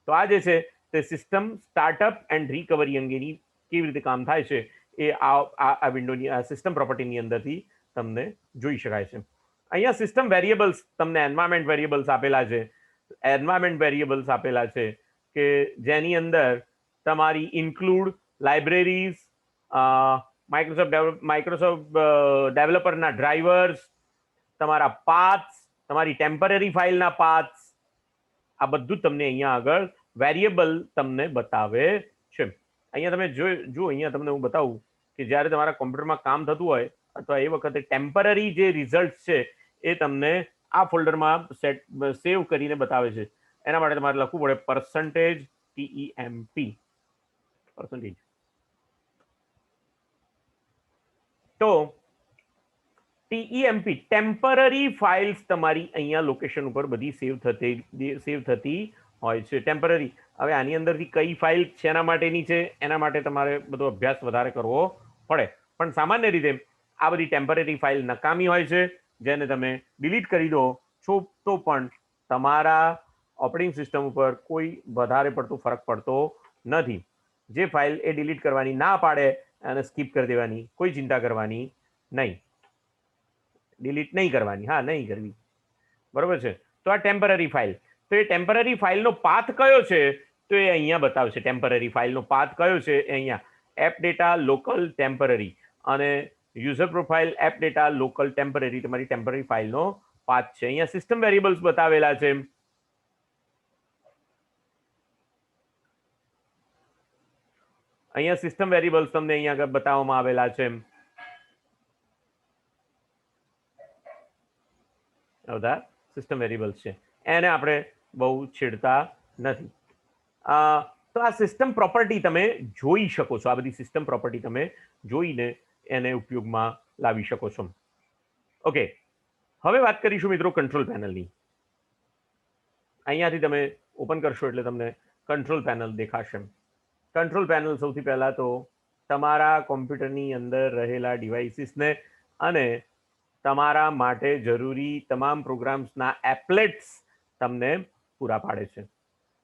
તો આ જે છે તે સિસ્ટમ સ્ટાર્ટઅપ એન્ડ રિકવરી અંગેની કેવી રીતે કામ થાય છે એ આ વિન્ડોની આ સિસ્ટમ પ્રોપર્ટીની અંદરથી તમને જોઈ શકાય છે. અહીંયા સિસ્ટમ વેરિયેબલ્સ તમને એન્વાયરમેન્ટ વેરિયેબલ્સ આપેલા છે. એન્વાયરમેન્ટ વેરિયેબલ્સ આપેલા છે કે જેની અંદર તમારી ઇન્ક્લુડ લાઇબ્રેરીઝ, માઇક્રોસોફ્ટ ડેવલપરના ડ્રાઈવર્સ, તમારા પાથ્સ, તમારી ટેમ્પરરી ફાઇલના પાથ્સ, આ બધું તમને અહીંયા આગળ વેરિયેબલ તમને બતાવે છે. અહીંયા તમે જો અહીંયા તમને હું બતાવું કે જ્યારે તમારા કમ્પ્યુટરમાં કામ થતું હોય અથવા એ વખતે ટેમ્પરરી જે રિઝલ્ટ છે એ તમને આ ફોલ્ડરમાં સેવ કરીને બતાવે છે. એના માટે તમારે લખવું પડે પર્સન્ટેજ TEMP પર્સન્ટેજ. તો TEMP ટેમ્પરરી ફાઇલ્સ તમારી અહીંયા લોકેશન ઉપર બધી સેવ થતી હોય છે. ટેમ્પરરી. હવે આની અંદરથી કઈ ફાઇલ શેના માટેની છે એના માટે તમારે બધો અભ્યાસ વધારે કરવો પડે. પણ સામાન્ય રીતે આ બધી ટેમ્પરરી ફાઇલ નકામી હોય છે, જેને તમે ડિલીટ કરી દો છો તો પણ તમારા ઓપરેટિંગ સિસ્ટમ ઉપર કોઈ વધારે પડતો ફરક પડતો નથી. જે ફાઇલ એ ડિલીટ કરવાની ના પાડે અને સ્કીપ કરી દેવાની, કોઈ ચિંતા કરવાની નહીં. ડિલીટ નહીં કરવાની, હા નહીં કરવી, બરોબર છે. તો આ ટેમ્પરરી ફાઇલ. તો એ ટેમ્પરરી ફાઇલનો પાથ કયો છે તો એ અહીંયા બતાવશે. ટેમ્પરરી ફાઇલનો પાથ કયો છે એ અહીંયા એપ ડેટા લોકલ ટેમ્પરરી અને user profile app data local temporary તમારી ટેમ્પરરી ફાઇલનો પાથ છે. અહીંયા સિસ્ટમ વેરિયેબલ્સ બતાવેલા છે. અહીંયા સિસ્ટમ વેરિયેબલ્સ તમને અહીંયા આગળ બતાવવામાં આવેલા છે. બધા સિસ્ટમ વેરિયેબલ્સ છે, એને આપણે બહુ છેડતા નથી. તો આ સિસ્ટમ પ્રોપર્ટી તમે જોઈ શકો છો. આ બધી સિસ્ટમ પ્રોપર્ટી તમે જોઈને એને ઉપયોગમાં લાવી શકો છો. ઓકે, હવે વાત કરીશું મિત્રો કંટ્રોલ પેનલની. અહીંયાથી તમે ઓપન કરશો એટલે તમને કંટ્રોલ પેનલ દેખાશે. કંટ્રોલ પેનલ સૌથી પહેલા તો તમારા કોમ્પ્યુટરની અંદર રહેલા ડિવાઇસીસને અને તમારા માટે જરૂરી તમામ પ્રોગ્રામ્સના એપ્લેટ્સ તમને પૂરા પાડે છે.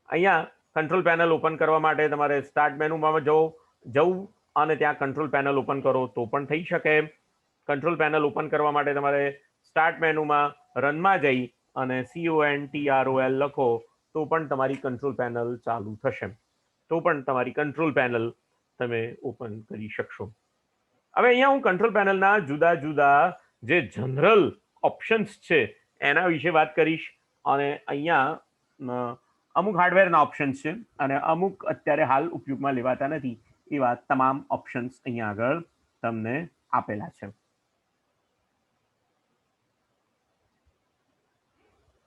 અહીંયા કંટ્રોલ પેનલ ઓપન કરવા માટે તમારે સ્ટાર્ટ મેનુમાં જવું અને ત્યાં કંટ્રોલ પેનલ ઓપન કરો તો પણ થઈ શકે. કંટ્રોલ પેનલ ઓપન કરવા માટે તમારે સ્ટાર્ટ મેનુમાં રનમાં જઈ અને CONTROL લખો તો પણ તમારી કંટ્રોલ પેનલ ચાલુ થશે. તો પણ તમારી કંટ્રોલ પેનલ તમે ઓપન કરી શકશો. હવે અહીંયા હું કંટ્રોલ પેનલના જુદા જુદા જે જનરલ ઓપ્શન્સ છે એના વિશે વાત કરીશ. અને અહીંયા અમુક હાર્ડવેરના ઓપ્શન્સ છે અને અમુક અત્યારે હાલ ઉપયોગમાં લેવાતા નથી એવા તમામ ઓપ્શન્સ અહીંયા આગળ તમને આપેલા છે.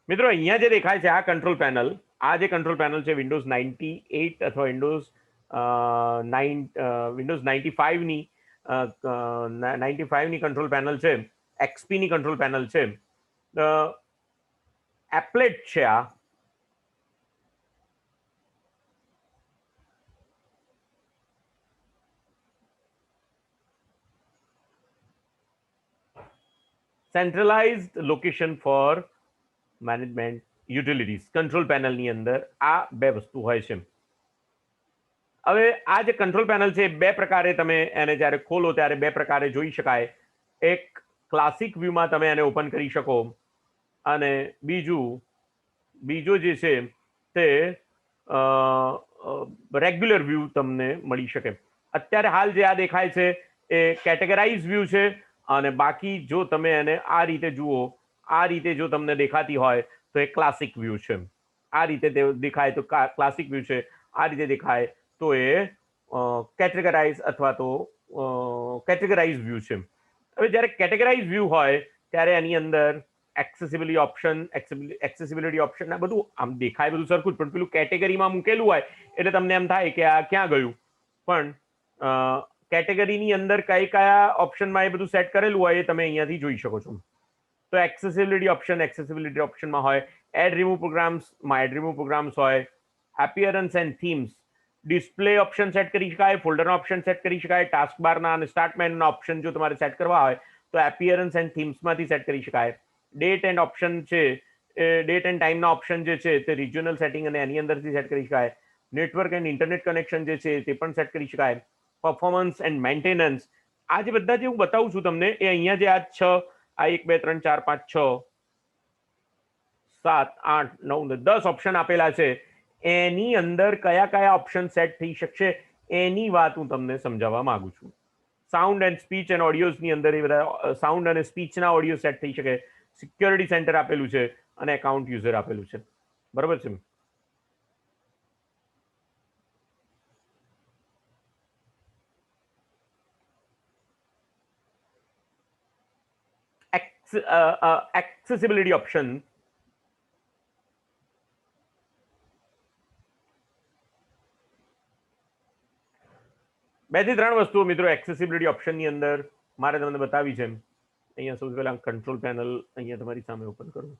મિત્રો અહીંયા જે દેખાય છે આ કંટ્રોલ પેનલ, આ જે કંટ્રોલ પેનલ છે વિન્ડોઝ 98 અથવા વિન્ડોઝ 95ની 95ની કંટ્રોલ પેનલ છે, XPની કંટ્રોલ પેનલ છે. એપ્લેટ છે આ. Centralised location for management utilities. Control પેનલની અંદર આ બે વસ્તુ હોય છે. હવે આ જે કંટ્રોલ પેનલ છે બે પ્રકારે તમે એને જ્યારે ખોલો ત્યારે બે પ્રકારે જોઈ શકાય. એક ક્લાસિક વ્યૂમાં તમે એને ઓપન કરી શકો અને બીજો જે છે તે રેગ્યુલર વ્યૂ તમને મળી શકે. અત્યારે હાલ જે આ દેખાય છે એ કેટેગરાઇઝ વ્યૂ છે અને બાકી જો તમે એને આ રીતે જુઓ, આ રીતે જો તમને દેખાતી હોય તો એ ક્લાસિક વ્યૂ છે. આ રીતે દેખાય તો ક્લાસિક વ્યૂ છે, આ રીતે દેખાય તો એ કેટેગરાઇઝ અથવા તો કેટેગરાઇઝ વ્યૂ છે. હવે જ્યારે કેટેગરાઇઝ વ્યૂ હોય ત્યારે એની અંદર એક્સેસિબિલિટી ઓપ્શન આ બધું આમ દેખાય બધું સરખું જ, પણ પેલું કેટેગરીમાં મૂકેલું હોય એટલે તમને એમ થાય કે આ ક્યાં ગયું. પણ કેટેગરીની અંદર કયા ઓપ્શનમાં એ બધું સેટ કરેલું હોય એ તમે અહીંયાથી જોઈ શકો છો. તો એક્સેસિબિલિટી ઓપ્શનમાં હોય, એડ રિમૂવ પ્રોગ્રામ્સમાં એડ રિમૂવ પ્રોગ્રામ્સ હોય, appearance and themes, display option set કરી શકાય, ફોલ્ડરના ઓપ્શન સેટ કરી શકાય, ટાસ્ક બારના અને સ્ટાર્ટ મેનુના ઓપ્શન જો તમારે સેટ કરવા હોય તો એપિયરન્સ એન્ડ થીમ્સમાંથી સેટ કરી શકાય. ડેટ એન્ડ ઓપ્શન છે, ડેટ એન્ડ ટાઈમના ઓપ્શન જે છે તે રિજનલ સેટિંગ અને એની અંદરથી સેટ કરી શકાય. નેટવર્ક એન્ડ ઇન્ટરનેટ કનેક્શન જે છે તે પણ સેટ કરી શકાય. પરફોર્મન્સ એન્ડ મેન્ટેનન્સ, આ જે બધા જે હું બતાવું છું તમને એ અહીંયા જે આ 1 2 3 4 5 6 7 8 9 10 ઓપ્શન આપેલા છે એની અંદર કયા ઓપ્શન સેટ થઈ શકશે એની વાત હું તમને સમજાવવા માંગુ છું. સાઉન્ડ એન્ડ સ્પીચ એન્ડ ઓડિયોઝની અંદર એ બધા સાઉન્ડ અને સ્પીચના ઓડિયો સેટ થઈ શકે. સિક્યોરિટી સેન્ટર આપેલું છે અને એકાઉન્ટ યુઝર આપેલું છે. બરોબર છે. એક્સેસિબિલિટી ઓપ્શન બે થી ત્રણ વસ્તુઓ મિત્રો એક્સેસિબિલિટી ઓપ્શનની અંદર મારે તમને બતાવી છે. અહીંયા સૌથી પહેલા કંટ્રોલ પેનલ અહીંયા તમારી સામે ઓપન કરું.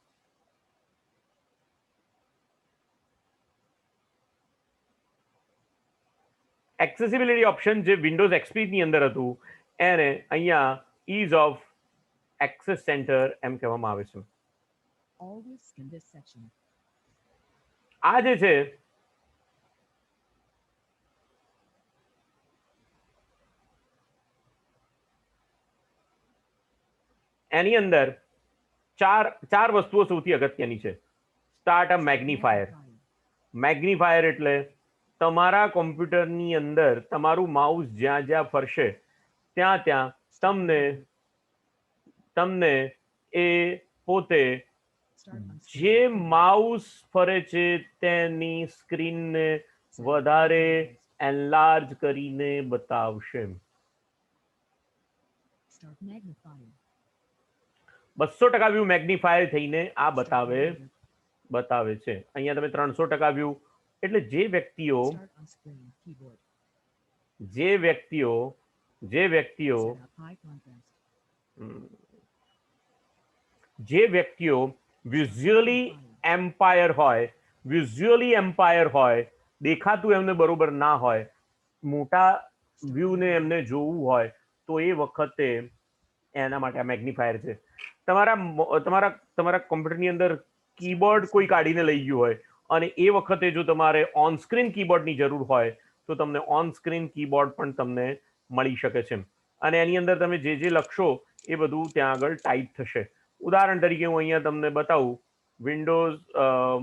એક્સેસિબિલિટી ઓપ્શન જે વિન્ડોઝ એક્સપી ની અંદર હતું એને અહીંયા ઇઝ ઓફ એક્સેસ સેન્ટર એમ કહેવામાં આવે છે. આ જે છે એની અંદર ચાર વસ્તુઓ સૌથી અગત્યની છે. સ્ટાર્ટ અ મેગ્નિફાયર. મેગ્નિફાયર એટલે તમારા કોમ્પ્યુટરની અંદર તમારું માઉસ જ્યાં જ્યાં ફરશે ત્યાં ત્યાં તમને એ પોતે જે માઉસ ફરે છે તેની સ્ક્રીનને વધારે એનલાર્જ કરીને બતાવશે. 200% વ્યૂ મેગ્નિફાય થઈને આ બતાવે છે. અહીંયા તમે 300% વ્યૂ એટલે જે વ્યક્તિઓ વિઝ્યુઅલી એમ્પાયર હોય, દેખાતું એમને બરોબર ના હોય, મોટા વ્યૂને એમને જોવું હોય તો એ વખતે એના માટે આ મેગ્નિફાયર છે. તમારા કોમ્પ્યુટરની અંદર કીબોર્ડ કોઈ કાઢીને લઈ ગયું હોય અને એ વખતે જો તમારે ઓન સ્ક્રીન કીબોર્ડની જરૂર હોય તો તમને ઓન સ્ક્રીન કીબોર્ડ પણ તમને મળી શકે છે. અને એની અંદર તમે જે લખશો એ બધું ત્યાં આગળ ટાઈપ થશે. ઉદાહરણ તરીકે હું અહીંયા તમને બતાવું. વિન્ડોઝ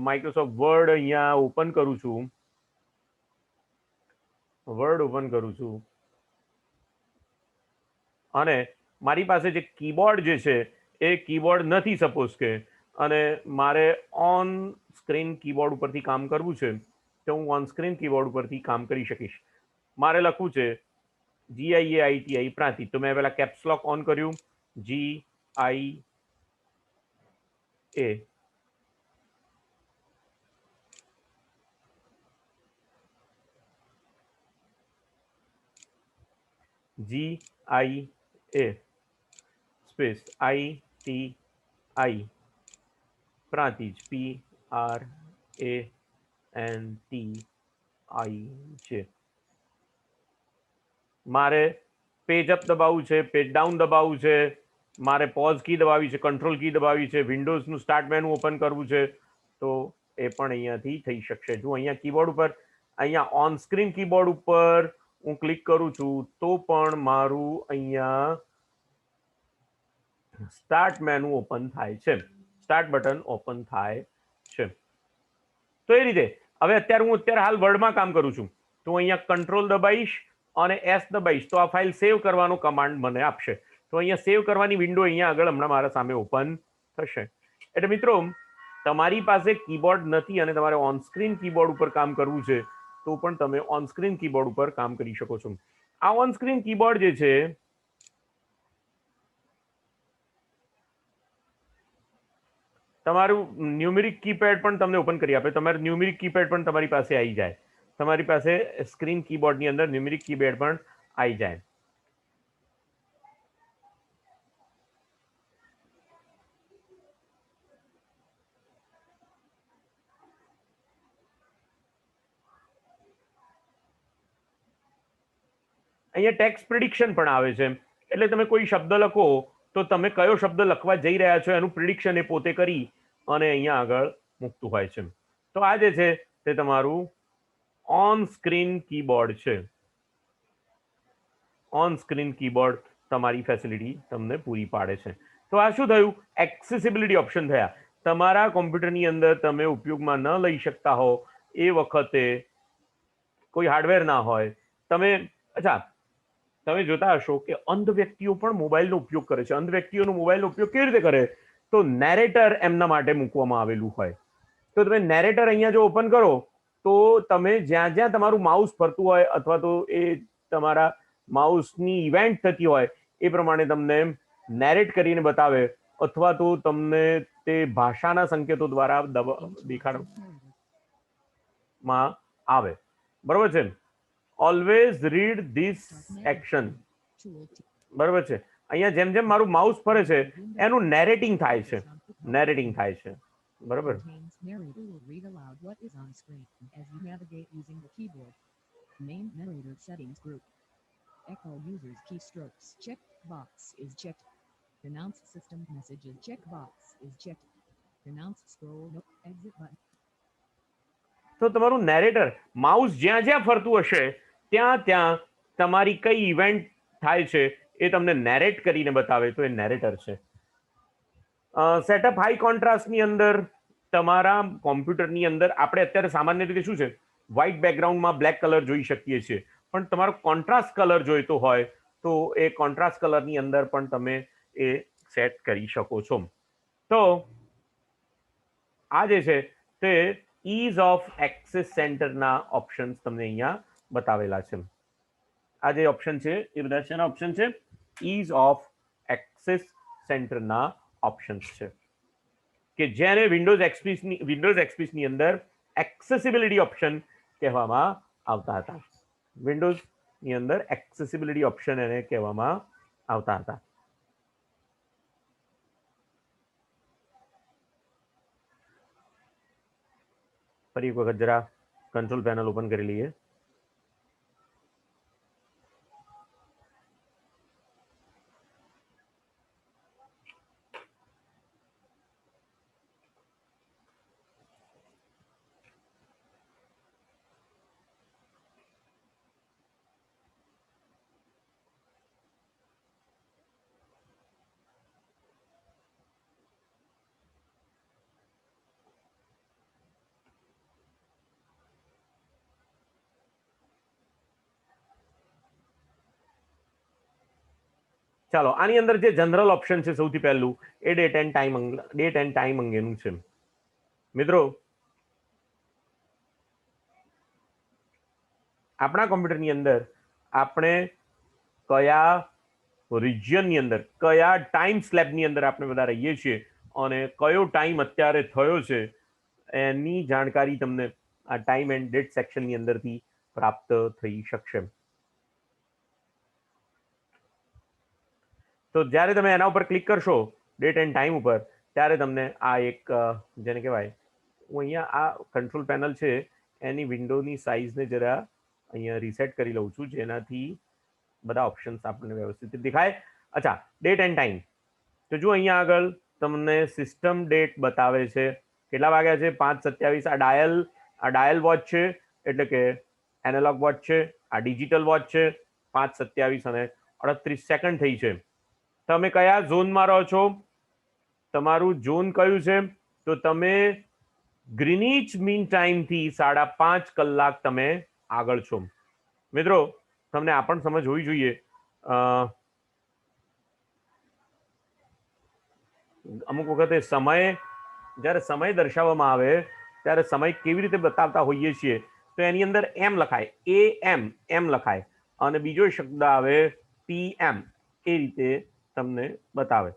માઇક્રોસોફ્ટ વર્ડ અહીંયા ઓપન કરું છું. અને મારી પાસે જે કીબોર્ડ જે છે એ કીબોર્ડ નથી સપોઝ કે, અને મારે ઓન સ્ક્રીન કીબોર્ડ ઉપરથી કામ કરવું છે તો હું ઓન સ્ક્રીન કીબોર્ડ ઉપરથી કામ કરી શકીશ. મારે લખવું છે GIAITI પ્રાંતિજ, તો મેં પહેલા કેપ્સલોક ઓન કર્યું, GIA. Space ITI Prantij PRANTIJ. મારે પેજ અપ દબાવવું છે, પેજ ડાઉન દબાવવું છે, મારે પોઝ કી દબાવી છે, કંટ્રોલ કી દબાવી છે, વિન્ડોઝનું સ્ટાર્ટ મેનુ ઓપન કરવું છે તો એ પણ અહીંયાથી થઈ શકશે. જો અહીંયા કીબોર્ડ ઉપર, અહીંયા ઓન સ્ક્રીન કીબોર્ડ ઉપર હું ક્લિક કરું છું તો પણ મારું અહીંયા સ્ટાર્ટ મેનુ ઓપન થાય છે, સ્ટાર્ટ બટન ઓપન થાય છે. તો એ રીતે હવે અત્યારે હાલ વર્ડમાં કામ કરું છું તો અહીંયા કંટ્રોલ દબાઈશ અને S દબાઈશ તો આ ફાઇલ સેવ કરવાનો કમાન્ડ મને આપશે. તો અહીંયા સેવ કરવાની વિન્ડો અહીંયા આગળ હમણાં મારા સામે ઓપન થશે. એટલે મિત્રો તમારી પાસે કીબોર્ડ નથી અને તમારે ઓન સ્ક્રીન કીબોર્ડ ઉપર કામ કરવું છે તો પણ તમે ઓન સ્ક્રીન કીબોર્ડ ઉપર કામ કરી શકો છો. આ ઓન સ્ક્રીન કીબોર્ડ જે છે તમારું ન્યુમેરિક કીપેડ પણ તમને ઓપન કરી આપે. તમારું ન્યુમેરિક કીપેડ પણ તમારી પાસે આવી જાય. તમારી પાસે સ્ક્રીન કીબોર્ડની અંદર ન્યુમેરિક કીપેડ પણ આવી જાય. અહીંયા ટેક્સ્ટ પ્રિડિક્શન પણ આવે છે. એટલે તમે કોઈ શબ્દ લખો તો તમે કયો શબ્દ લખવા જઈ રહ્યા છો એનું પ્રિડિક્શન એ પોતે કરી અને અહીંયા આગળ મૂકતું હોય છે. તો આ જે છે તે તમારું ઓન સ્ક્રીન કીબોર્ડ છે. ઓન સ્ક્રીન કીબોર્ડ તમારી ફેસિલિટી તમને પૂરી પાડે છે. તો આ શું થયું? એક્સેસિબિલિટી ઓપ્શન થયા. તમારા કોમ્પ્યુટરની અંદર તમે ઉપયોગમાં ન લઈ શકતા હો એ વખતે કોઈ હાર્ડવેર ના હોય, તમે જોતા હશો કે અંધ વ્યક્તિઓ પણ મોબાઈલનો ઉપયોગ કરે છે. અંધ વ્યક્તિઓનો મોબાઈલનો ઉપયોગ કેવી રીતે કરે? તો નેરેટર એમના માટે મૂકવામાં આવેલું હોય. તો તમે નેરેટર અહીંયા જો ઓપન કરો તો તમે જ્યાં જ્યાં તમારું માઉસ ફરતું હોય અથવા તો એ તમારા માઉસની ઇવેન્ટ થતી હોય એ પ્રમાણે તમને નેરેટ કરીને બતાવે અથવા તો તમને તે ભાષાના સંકેતો દ્વારા દેખાડવામાં આવે, બરોબર છે. ઓલવેઝ રીડ ધીસ એક્શન, બરોબર છે. અહીંયા જેમ જેમ મારું માઉસ ફરે છે એનું નેરેટિંગ થાય છે, બરોબર. Echo users keystrokes. Check box is checked. Pronounce system messages. Check box is checked. Pronounce scroll. No. Exit button. તો તમારું નેરેટર માઉસ જ્યાં જ્યાં ફરતું હશે ત્યાં ત્યાં તમારી કઈ ઇવેન્ટ થાય છે એ તમને નેરેટ કરીને બતાવે તો એ નેરેટર છે. સેટઅપ હાઈ કોન્ટ્રાસ્ટની અંદર તમારા કોમ્પ્યુટરની અંદર આપણે અત્યારે સામાન્ય રીતે શું છે, વ્હાઇટ બેકગ્રાઉન્ડમાં બ્લેક કલર જોઈ શકીએ છીએ, પણ તમારો કોન્ટ્રાસ્ટ કલર જોઈતો હોય તો એ કોન્ટ્રાસ્ટ કલરની અંદર પણ તમે એ સેટ કરી શકો છો. તો આ જે છે તે ઇઝ ઓફ એક્સેસ સેન્ટરના ઓપ્શન્સ તમને અહીંયા બતાવેલા છે. આ જે ઓપ્શન છે એ બધા શેના ઓપ્શન છે? ઇઝ ઓફ એક્સેસ સેન્ટરના ઓપ્શન્સ છે કે જેને વિન્ડોઝ એક્સપીની અંદર એક્સેસિબિલિટી ઓપ્શન કહેવામાં આવતા હતા. વિન્ડોઝની અંદર એક્સેસિબિલિટી ઓપ્શન એને કહેવામાં આવતા હતા. ફરી એક વખત જરા કંટ્રોલ પેનલ ઓપન કરી લઈએ. ચાલો, આની અંદર જે જનરલ ઓપ્શન છે સૌથી પહેલું એ ડેટ એન્ડ ટાઈમ અંગેનું છે. મિત્રો, આપણા કોમ્પ્યુટરની અંદર આપણે કયા રિજિયનની અંદર, કયા ટાઈમ સ્લેબની અંદર આપણે બધા રહીએ છીએ અને કયો ટાઈમ અત્યારે થયો છે એની જાણકારી તમને આ ટાઈમ એન્ડ ડેટ સેક્શનની અંદરથી પ્રાપ્ત થઈ શકશે. તો જ્યારે તમે એના ઉપર ક્લિક કરશો ડેટ એન્ડ ટાઈમ ઉપર, ત્યારે તમને આ એક જેને કહેવાય, હું અહીંયા આ કંટ્રોલ પેનલ છે એની વિન્ડોની સાઇઝને જરા અહીંયા રીસેટ કરી લઉં છું, જેનાથી બધા ઓપ્શન્સ આપણને વ્યવસ્થિત દેખાય. અચ્છા, ડેટ એન્ડ ટાઈમ. તો જો અહીંયા આગળ તમને સિસ્ટમ ડેટ બતાવે છે, કેટલા વાગ્યા છે? 5:27. આ ડાયલ વોચ છે, એટલે કે એનાલોગ વોચ છે. આ ડિજિટલ વોચ છે. 5:27 થઈ છે. તમે કયા ઝોનમાં રહો છો? તમારું ઝોન કયું છે? તો તમે ગ્રીનિચ મીન ટાઈમથી 5.5 કલાક તમે આગળ છો. મિત્રો, તમને આ પણ સમજ હોવી જોઈએ, અમુક વખતે જ્યારે સમય દર્શાવવામાં આવે ત્યારે સમય કેવી રીતે બતાવતા હોઈએ છીએ, તો એની અંદર એમ લખાય, એમ લખાય, અને બીજો શબ્દ આવે PM, એ રીતે તમને બતાવે.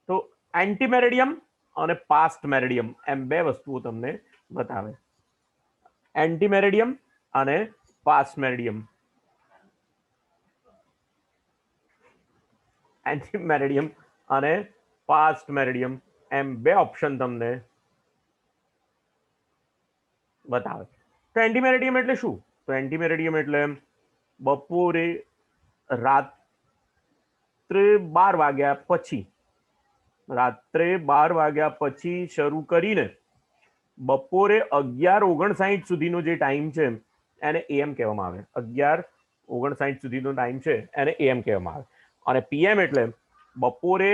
તો એન્ટી મેરેડિયમ અને પાસ્ટ મેરેડિયમ એમ બે વસ્તુઓ તમને બતાવે. એન્ટી મેરેડિયમ અને પાસ્ટ મેરેડિયમ. એન્ટી મેરેડિયમ અને પાસ્ટ મેરેડિયમ એમ બે ઓપ્શન તમને બતાવે. તો એન્ટી મેરેડિયમ એટલે શું? તો એન્ટી મેરેડિયમ એટલે બપોરે રાત્રે 12 વાગ્યા પછી, રાત્રે 12 વાગ્યા પછી શરૂ કરીને બપોરે 11:59 સુધીનો જે ટાઈમ છે એને AM કહેવામાં આવે. 11:59 સુધીનો ટાઈમ છે એને AM કહેવામાં આવે. અને PM એટલે બપોરે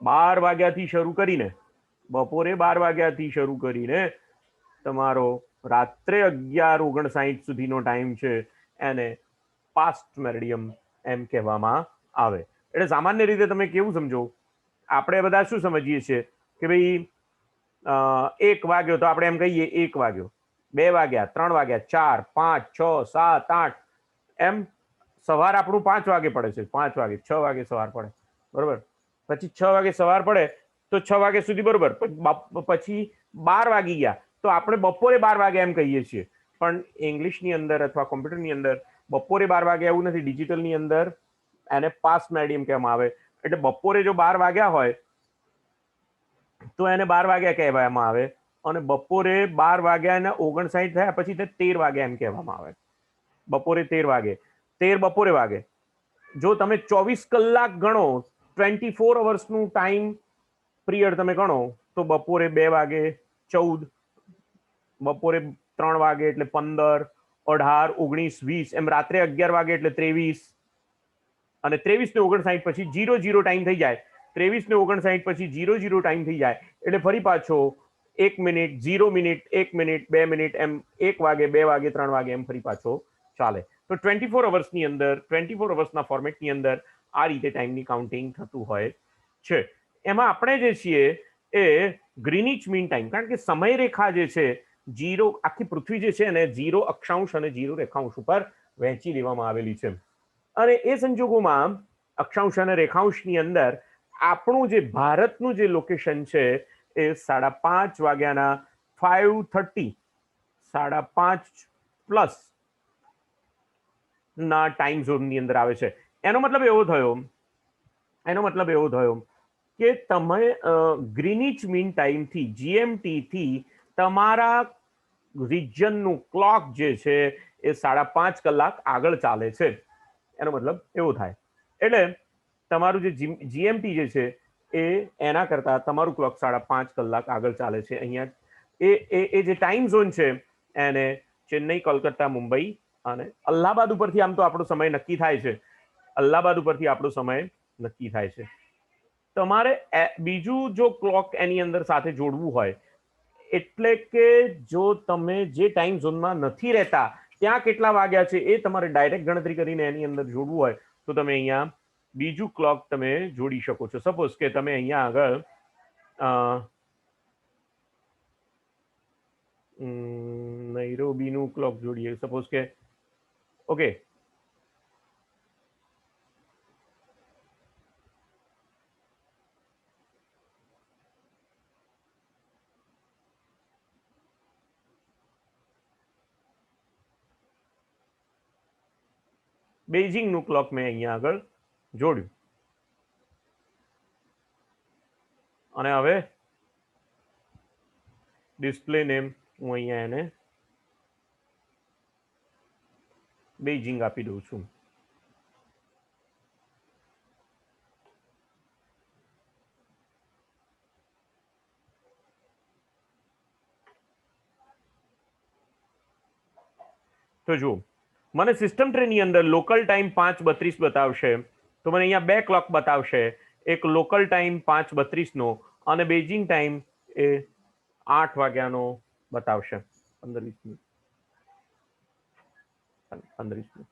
12 વાગ્યાથી શરૂ કરીને તમારો રાત્રે 11:59 સુધીનો ટાઈમ છે એને પાસ્ટ મેરેડિયમ એમ કહેવામાં આવે. એટલે સામાન્ય રીતે તમે કેવું સમજો, આપણે બધા શું સમજીએ છીએ કે ભાઈ 1 વાગ્યો તો આપણે એમ કહીએ 1 વાગ્યો, 2 વાગ્યા, 3 વાગ્યા, 4, 5, 6, 7, 8 એમ સવાર આપણું 5 વાગે પડે છે, 5 વાગે 6 વાગે સવાર પડે, બરોબર. પછી 6 વાગે સવાર પડે તો 6 વાગે સુધી બરોબર, પછી 12 વાગી ગયા તો આપણે બપોરે 12 વાગે એમ કહીએ છીએ. પણ ઇંગ્લિશની અંદર અથવા કોમ્પ્યુટરની અંદર બપોરે 12 વાગે એવું નથી. ડિજિટલની અંદર એને પાસ્ટ મેડિયમ કહેવામાં આવે. એટલે બપોરે જો 12 વાગ્યા હોય તો એને 12 વાગ્યા કહેવામાં આવે, અને બપોરે 12 વાગ્યા ને 59 થયા પછી તે 13 વાગ્યા એમ કહેવામાં આવે. બપોરે 13 વાગે, 13 બપોરે વાગે. જો તમે 24 કલાક ગણો, 24 અવર્સનું ટાઈમ પીરિયડ તમે ગણો તો બપોરે 2 વાગે 14, બપોરે 3 વાગે એટલે 15, 18, 19, 20, એમ રાત્રે 11 વાગે એટલે 23, અને 23 ને 59 પછી 00 ટાઈમ થઈ જાય. 23 ને 59 પછી 00 ટાઈમ થઈ જાય એટલે ફરી પાછો 1 મિનિટ, 0 મિનિટ, 1 મિનિટ, 2 મિનિટ, એમ 1 વાગે, 2 વાગે, 3 વાગે એમ ફરી પાછો ચાલે. તો 24 અવર્સની અંદર, 24 અવર્સના ફોર્મેટની અંદર આ રીતે ટાઈમની કાઉન્ટિંગ થતું હોય છે. એમાં આપણે જે છીએ એ ગ્રીનિચ મીન ટાઈમ, કારણ કે સમયરેખા જે છે, 0 આખી પૃથ્વી જે છે એને 0 અક્ષાંશ અને 0 રેખાંશ ઉપર વહેંચી દેવામાં આવેલી છે. અને એ સંજોગોમાં અક્ષાંશ અને રેખાંશની અંદર આપણું જે ભારતનું જે લોકેશન છે એ 5:30 વાગ્યાના 5:30, 5:30 પ્લસ ના ટાઈમ ઝોનની અંદર આવે છે. એનો મતલબ એવો થયો કે તમે ગ્રીનિચ મીન ટાઈમથી, GMT થી તમારા રિજનનું ક્લોક જે છે એ 5.5 કલાક આગળ ચાલે છે. એનો મતલબ એવો થાય. એટલે તમારું જે GMT જે છે એ એના કરતા તમારું ક્લોક 5.5 કલાક આગળ ચાલે છે. અહીંયા એ જે ટાઈમ ઝોન છે એને ચેન્નઈ, કોલકાતા, મુંબઈ અને અલ્હાબાદ ઉપરથી આમ તો આપણો સમય નક્કી થાય છે. અલ્હાબાદ ઉપરથી આપણો સમય નક્કી થાય છે. તમારે બીજું જો ક્લોક એની અંદર સાથે જોડવું હોય, એટલે કે જો તમે જે ટાઈમ ઝોનમાં નથી રહેતા ત્યાં કેટલા વાગ્યા છે એ તમારે ડાયરેક્ટ ગણતરી કરીને એની અંદર જોડવું હોય તો તમે અહીંયા બીજું ક્લોક તમે જોડી શકો છો. સપોઝ કે તમે અહીંયા આગળ નૈરોબીનું ક્લોક જોડીએ. સપોઝ કે ઓકે, બેઇજિંગનું ક્લોક મેં અહીંયા આગળ જોડ્યું. અને હવે ડિસ્પ્લે નેમ હું અહીંયા એને બેઇજિંગ આપી દઉં છું. તો જુઓ, મને સિસ્ટમ ટ્રેની અંદર લોકલ ટાઈમ 5:32 બતાવશે, તો મને અહીંયા 2 ક્લોક બતાવશે. એક લોકલ ટાઈમ 5:32 અને બેઇજિંગ ટાઈમ એ 8 વાગ્યાનો બતાવશે. 15-20 મિનિટ, 15-20 મિનિટ,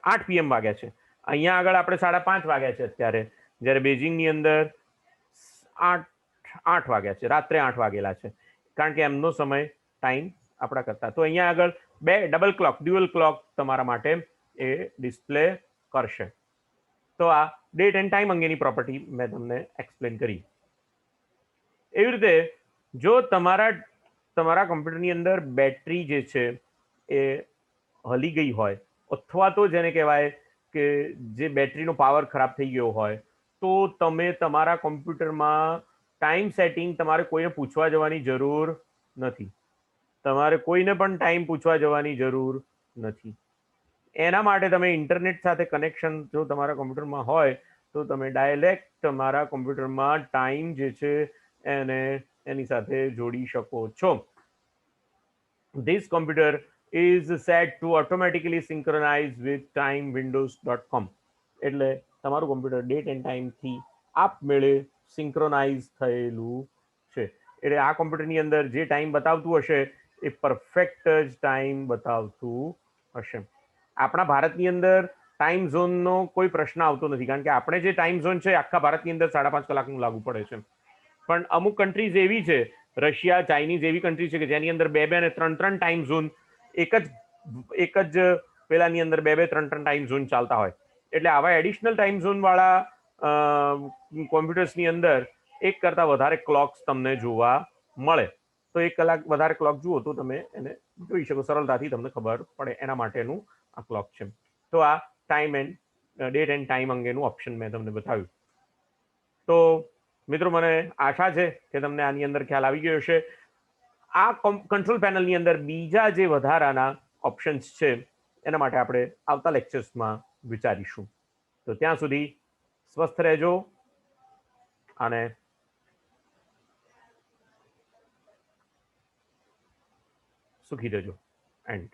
8 PM વાગ્યા છે. અહીંયા આગળ આપણે 5:30 વાગ્યા છે અત્યારે, જ્યારે બેઇજિંગની અંદર 8 વાગ્યા છે, રાત્રે 8 વાગેલા છે, કારણ કે એમનો સમય ટાઈમ આપણા કરતા. તો અહીંયા આગળ 2 ડબલ ક્લોક, ડ્યુઅલ ક્લોક તમારા માટે એ ડિસ્પ્લે કરશે. તો આ ડેટ એન્ડ ટાઈમ અંગેની પ્રોપર્ટી મેં તમને એક્સપ્લેન કરી. એવી રીતે જો તમારા કમ્પ્યુટરની અંદર બેટરી જે છે એ હલી ગઈ હોય, અથવા તો જેને કહેવાય કે જે બેટરીનો પાવર ખરાબ થઈ ગયો હોય, તો તમે તમારા કોમ્પ્યુટરમાં ટાઈમ સેટિંગ તમારે કોઈને પૂછવા જવાની જરૂર નથી. તમારે કોઈને પણ ટાઈમ પૂછવા જવાની જરૂર નથી. એના માટે તમે ઇન્ટરનેટ સાથે કનેક્શન જો તમારા કોમ્પ્યુટરમાં હોય તો તમે ડાયરેક્ટ તમારા કોમ્પ્યુટરમાં ટાઈમ જે છે એને એની સાથે જોડી શકો છો. This computer is set to automatically synchronize with timewindows.com. એટલે તમારું કોમ્પ્યુટર ડેટ એન્ડ ટાઈમથી આપમેળે સિંક્રોનાઇઝ થયેલું છે. એટલે આ કોમ્પ્યુટરની અંદર જે ટાઈમ બતાવતું હશે એ પરફેક્ટ જ ટાઈમ બતાવતું હશે. આપણા ભારતની અંદર ટાઈમ ઝોનનો કોઈ પ્રશ્ન આવતો નથી, કારણ કે આપણે જે ટાઈમ ઝોન છે આખા ભારતની અંદર 5.5 કલાકનું લાગુ પડે છે. પણ અમુક કન્ટ્રીઝ એવી છે, રશિયા, ચાઇનીઝ એવી કન્ટ્રી છે કે જેની અંદર 2-2 અને 3-3 ટાઈમ ઝોન એક જ એક જ પેલાની અંદર બે બે ત્રણ ત્રણ ટાઈમ ઝોન ચાલતા હોય. એટલે આવા એડિશનલ ટાઈમ ઝોન વાળા કોમ્પ્યુટર્સની અંદર એક કરતાં વધારે ક્લોક્સ તમને જોવા મળે. તો 1 કલાક વધારે ક્લોક જુઓ તો તમે એને જોઈ શકો, સરળતાથી તમને ખબર પડે, એના માટેનું આ ક્લોક છે. તો આ time and date end time અંગેનું ઓપ્શન મેં તમને બતાવ્યું. તો મિત્રો, મને આશા છે કે તમને આની અંદર ખ્યાલ આવી ગયો હશે. આ કંટ્રોલ પેનલની અંદર બીજા જે વધારાના ઓપ્શન્સ છે એના માટે આપણે આવતા લેક્ચર્સમાં વિચારીશું. તો ત્યાં સુધી સ્વસ્થ રહેજો અને સુખી રહેજો. એન્ડ